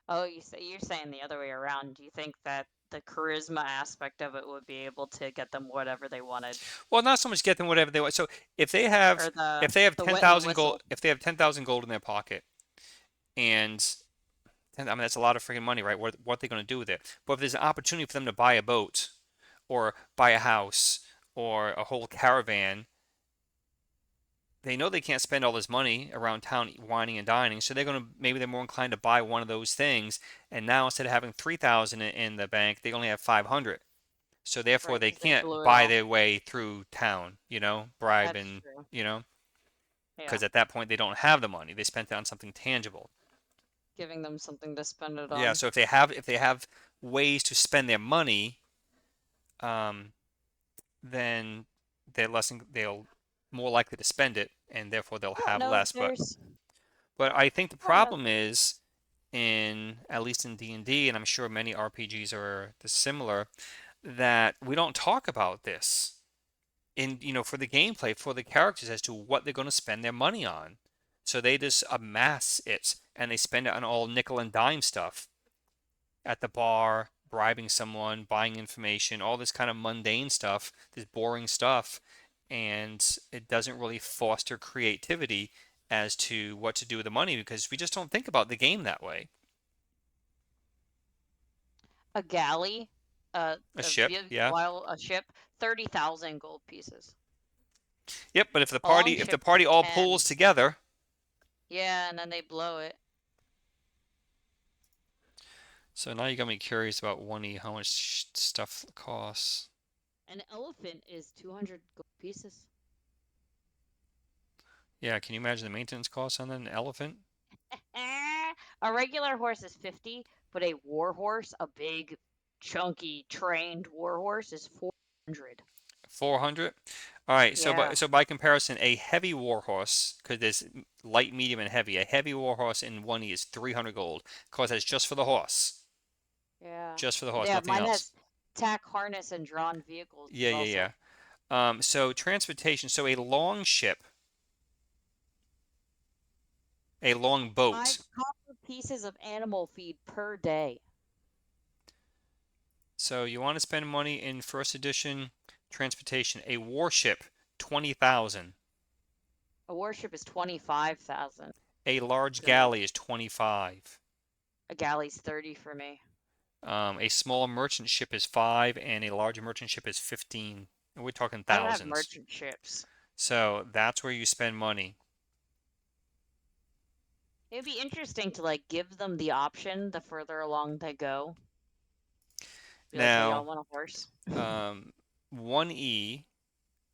Oh, you're saying the other way around. Do you think that the charisma aspect of it would be able to get them whatever they wanted, Well, not so much get them whatever they want. So if they have or the if they have the wet and the 10,000 gold whistle? if they have 10,000 gold in their pocket and I mean that's a lot of freaking money, right? What are they going to do with it? But if there's an opportunity for them to buy a boat or buy a house or a whole caravan, they know they can't spend all this money around town whining and dining, so maybe they're more inclined to buy one of those things. And now instead of having 3,000 in the bank, they only have 500. So therefore, Right, they because they can't blew it buy all. their way through town, bribe That's and true. you know, Yeah, because at that point they don't have the money. They spent it on something tangible. giving them something to spend it Yeah. on. So if they have ways to spend their money, um, then they'll more likely to spend it, and therefore they'll I don't have know if less. But there's. but I think the I don't know. problem is in at least in D&D, and I'm sure many RPGs are similar, that we don't talk about this in for the gameplay for the characters as to what they're going to spend their money on. So they just amass it and they spend it on all nickel and dime stuff at the bar, bribing someone, buying information, all this kind of mundane stuff, this boring stuff, and it doesn't really foster creativity as to what to do with the money because we just don't think about the game that way. A galley, A ship, yeah. a ship, 30,000 gold pieces. Yep, but if the A party if the longship is party all 10. pulls together, Yeah, and then they blow it. so now you got me curious about 1E, how much stuff costs. An elephant is 200 gold pieces. Yeah, can you imagine the maintenance costs on an elephant? A regular horse is 50, but a war horse, a big, chunky, trained war horse, is 400. 400? All right, so by Yeah, so by comparison, a heavy warhorse, because there's light, medium, and heavy, a heavy warhorse in 1E is 300 gold. Cost that's just for the horse. yeah. Just for the horse, Yeah, nothing mine else. has tack harness and drawn vehicles Yeah, yeah, also. yeah. So transportation, so a long ship, a long Five boat. copper pieces of animal feed per day. So you want to spend money in first edition transportation. A warship, 20,000. A warship is 25,000. A large So galley is 25. a galley's 30 for me. A small merchant ship is 5, and a large merchant ship is 15. And we're talking I don't have thousands. merchant ships. So that's where you spend money. It'd be interesting to like give them the option the further along they go. Be like, hey, y'all Now, want a horse? 1E,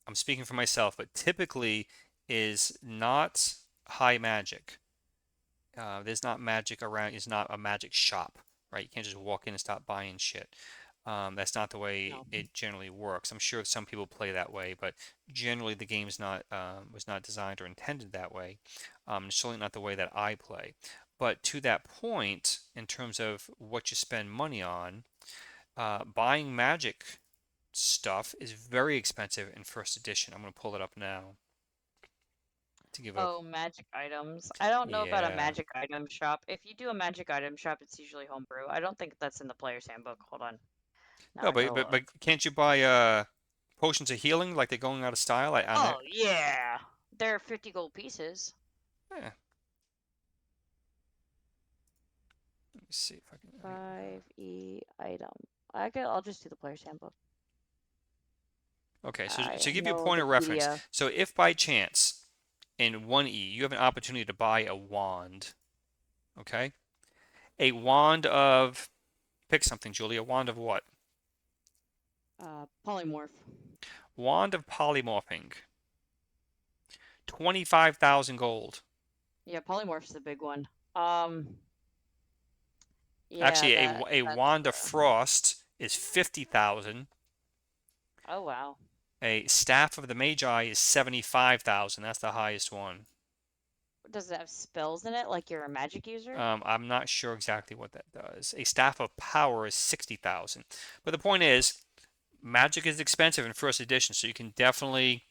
I'm speaking for myself, but typically is not high magic. There's not magic around, it's not a magic shop, right? You can't just walk in and start buying shit. That's not the way No. it generally works. I'm sure some people play that way, but generally the game's not was not designed or intended that way. Certainly not the way that I play. But to that point, in terms of what you spend money on, buying magic stuff is very expensive in first edition. I'm going to pull it up now to give a Oh, magic items. I don't know about a yeah. magic item shop. If you do a magic item shop, it's usually homebrew. I don't think that's in the player's handbook. Hold on. Now No, I gotta but look. can't you buy potions of healing like they're going out of style. I know. Oh yeah, they're 50 gold pieces. Yeah. Let me see if I can. 5E item. I'll just do the player's handbook. Okay, so I to give you a know point the of reference, PDF. so if by chance in 1E you have an opportunity to buy a wand, okay? A wand of, pick something, Julie, a wand of what? Polymorph. Wand of polymorphing, 25,000 gold. Yeah, polymorph's the big one. Um, yeah, Actually, a that's wand of frost is 50,000. oh wow. A staff of the magi is 75,000. That's the highest one. Does it have spells in it like you're a magic user? I'm not sure exactly what that does. A staff of power is 60,000. But the point is, Magic is expensive in first edition, so you can definitely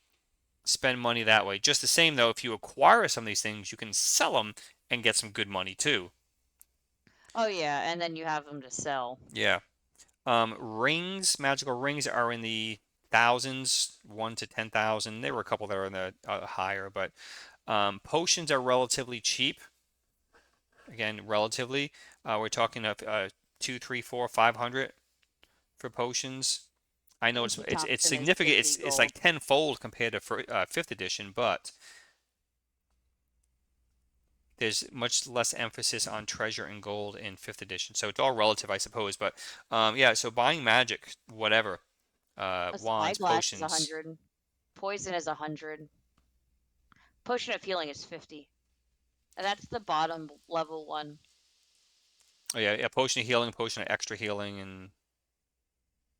spend money that way. Just the same though, if you acquire some of these things, you can sell them and get some good money too. Oh yeah, and then you have them to sell. Yeah. Rings, magical rings are in the thousands, 1 to 10,000. There were a couple that are in the higher, but potions are relatively cheap. Again, relatively. We're talking of 2, 3, 4, 500 for potions. I know P.T. it's Thompson is significant. 50 It's like gold. tenfold compared to fifth edition, but there's much less emphasis on treasure and gold in fifth edition. So it's all relative, I suppose. But yeah, so buying magic, whatever, A wands, spyglass is potions. 100. Poison is 100. Potion of healing is 50. And that's the bottom level one. Oh yeah, yeah, potion of healing, potion of extra healing, and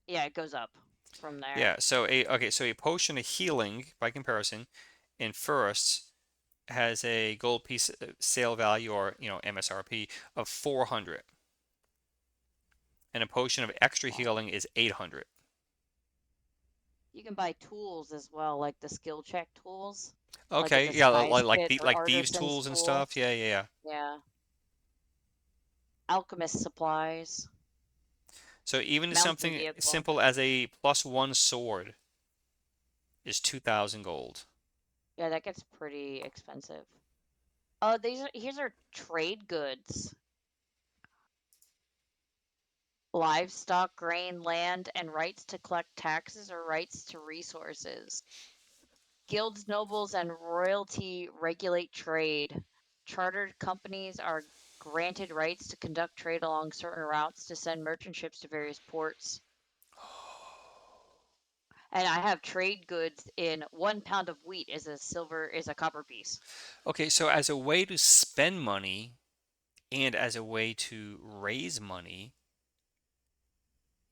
Yeah, it goes up from there. yeah. So a potion of healing by comparison in first has a gold piece sale value or MSRP of 400, and a potion of extra Wow. healing is 800. You can buy tools as well, like the skill check tools, like a Okay, yeah, disguise kit or like thieves artisan's tools and tool. stuff. Yeah, yeah, yeah. Yeah. Alchemist supplies, So even mountain something vehicle. simple as a +1 sword is 2,000 gold. Yeah, that gets pretty expensive. Oh, here's our trade goods. Livestock, grain, land, and rights to collect taxes or rights to resources. Guilds, nobles, and royalty regulate trade. Chartered companies are granted rights to conduct trade along certain routes to send merchant ships to various ports. And I have trade goods in 1 pound of wheat is a copper piece. Okay, so as a way to spend money and as a way to raise money,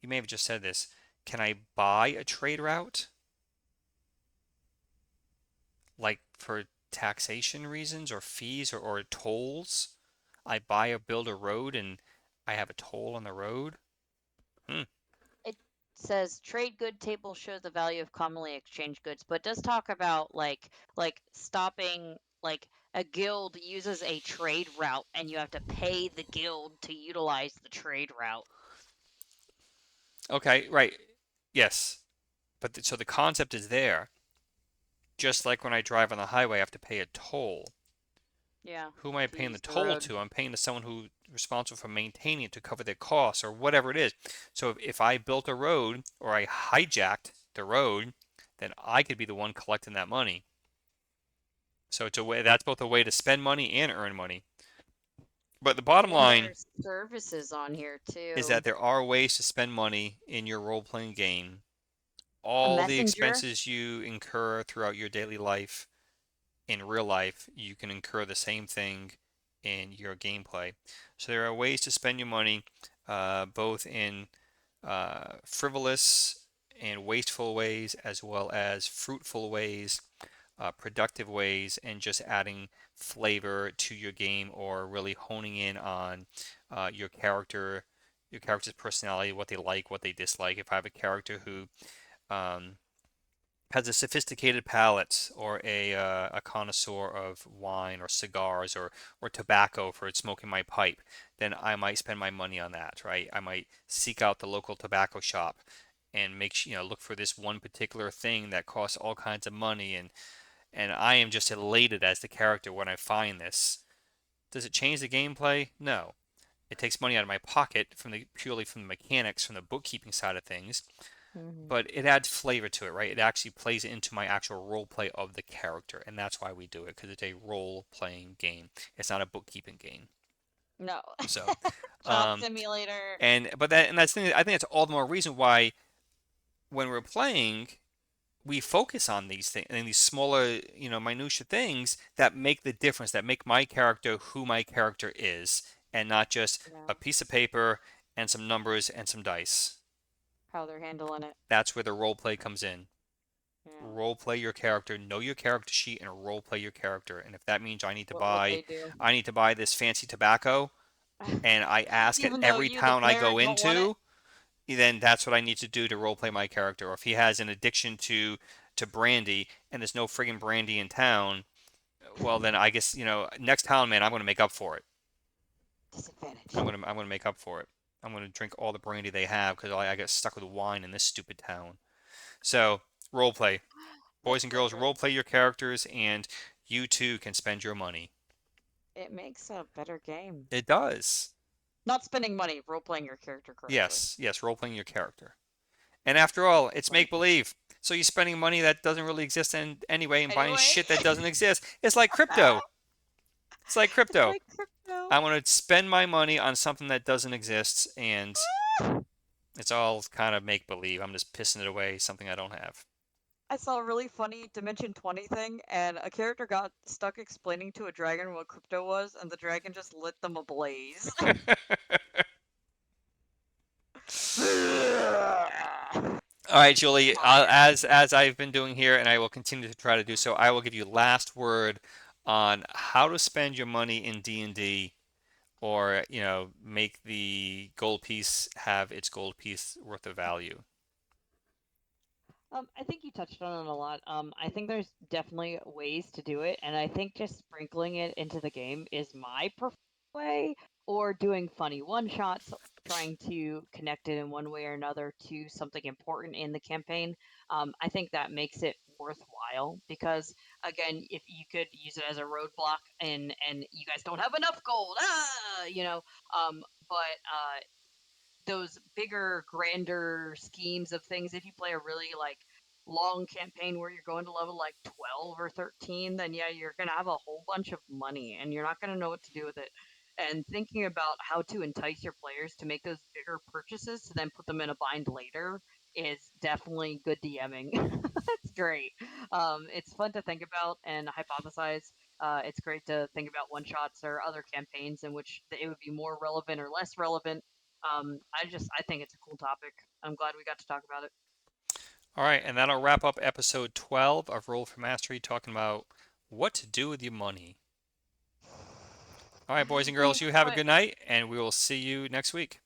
you may have just said this. Can I buy a trade route? Like for taxation reasons or fees or tolls? I buy or build a road and I have a toll on the road? Hmm. It says trade good table shows the value of commonly exchanged goods, but does talk about like stopping like a guild uses a trade route and you have to pay the guild to utilize the trade route. Okay, right. Yes. But so the concept is there. Just like when I drive on the highway, I have to pay a toll. Yeah, Who am I to paying the use the toll road. to? I'm paying to someone who's responsible for maintaining it to cover their costs or whatever it is. So if I built a road or I hijacked the road, then I could be the one collecting that money. So it's a way that's both a way to spend money and earn money. But the bottom And line there's services on here is too. that there are ways to spend money in your role-playing game. A All the messenger. expenses you incur throughout your daily life in real life, you can incur the same thing in your gameplay. So there are ways to spend your money, both in frivolous and wasteful ways, as well as fruitful ways, productive ways, and just adding flavor to your game or really honing in on your character, your character's personality, what they like, what they dislike. If I have a character who um, has a sophisticated palate or a connoisseur of wine or cigars or tobacco for smoking my pipe, then I might spend my money on that, right? I might seek out the local tobacco shop and look for this one particular thing that costs all kinds of money, and I am just elated as the character when I find this. Does it change the gameplay? No. It takes money out of my pocket purely from the mechanics, from the bookkeeping side of things, Hmm. but it adds flavor to it, right? It actually plays into my actual role play of the character, and that's why we do it, because it's a role playing game. It's not a bookkeeping game. No. So, Job um, simulator. that's the thing. I think that's all the more reason why when we're playing, we focus on these things and these smaller, minutia things that make the difference, that make my character who my character is, and not just Yeah. a piece of paper and some numbers and some dice. How they're handling it. That's where the role play comes in. Yeah. Role play your character, know your character sheet, and role play your character. And if that means What would they do? I need to buy this fancy tobacco, and I ask at Even though every you, the town I player, go don't want it. into, then that's what I need to do to role play my character. Or if he has an addiction to brandy and there's no friggin' brandy in town, well then I guess next town, man, I'm gonna make up for it. Disadvantage. I'm gonna make up for it. I'm gonna drink all the brandy they have because I got stuck with wine in this stupid town. So role play, boys That's and so girls, great. role play your characters, and you too can spend your money. It makes a better game. It does. Not spending money, role playing your character correctly. Yes, yes, role playing your character. And after all, it's Fun. make believe. So you're spending money that doesn't really exist anyway and buying Anyway, shit that doesn't exist. It's like crypto. It's like it's crypto. like crypto. I want to spend my money on something that doesn't exist, and it's all kind of make believe. I'm just pissing it away, something I don't have. I saw a really funny Dimension 20 thing, and a character got stuck explaining to a dragon what crypto was, and the dragon just lit them ablaze. All right, Julie. Fire. As I've been doing here, and I will continue to try to do so, I will give you last word on how to spend your money in D&D, or make the gold piece have its gold piece worth of value. I think you touched on it a lot. I think there's definitely ways to do it, and I think just sprinkling it into the game is my preferred way, or doing funny one shots, trying to connect it in one way or another to something important in the campaign. I think that makes it worthwhile because, again, if you could use it as a roadblock and you guys don't have enough gold, but those bigger, grander schemes of things, if you play a really like long campaign where you're going to level like 12 or 13, then yeah, you're going to have a whole bunch of money and you're not going to know what to do with it. And thinking about how to entice your players to make those bigger purchases to then put them in a bind later is definitely good DMing. That's great. It's fun to think about and hypothesize. It's great to think about one shots or other campaigns in which it would be more relevant or less relevant. I think it's a cool topic. I'm glad we got to talk about it. All right, and that'll wrap up episode 12 of Roll for Mastery, talking about what to do with your money. All right, boys and girls, Thanks, you have a but good night, and we will see you next week.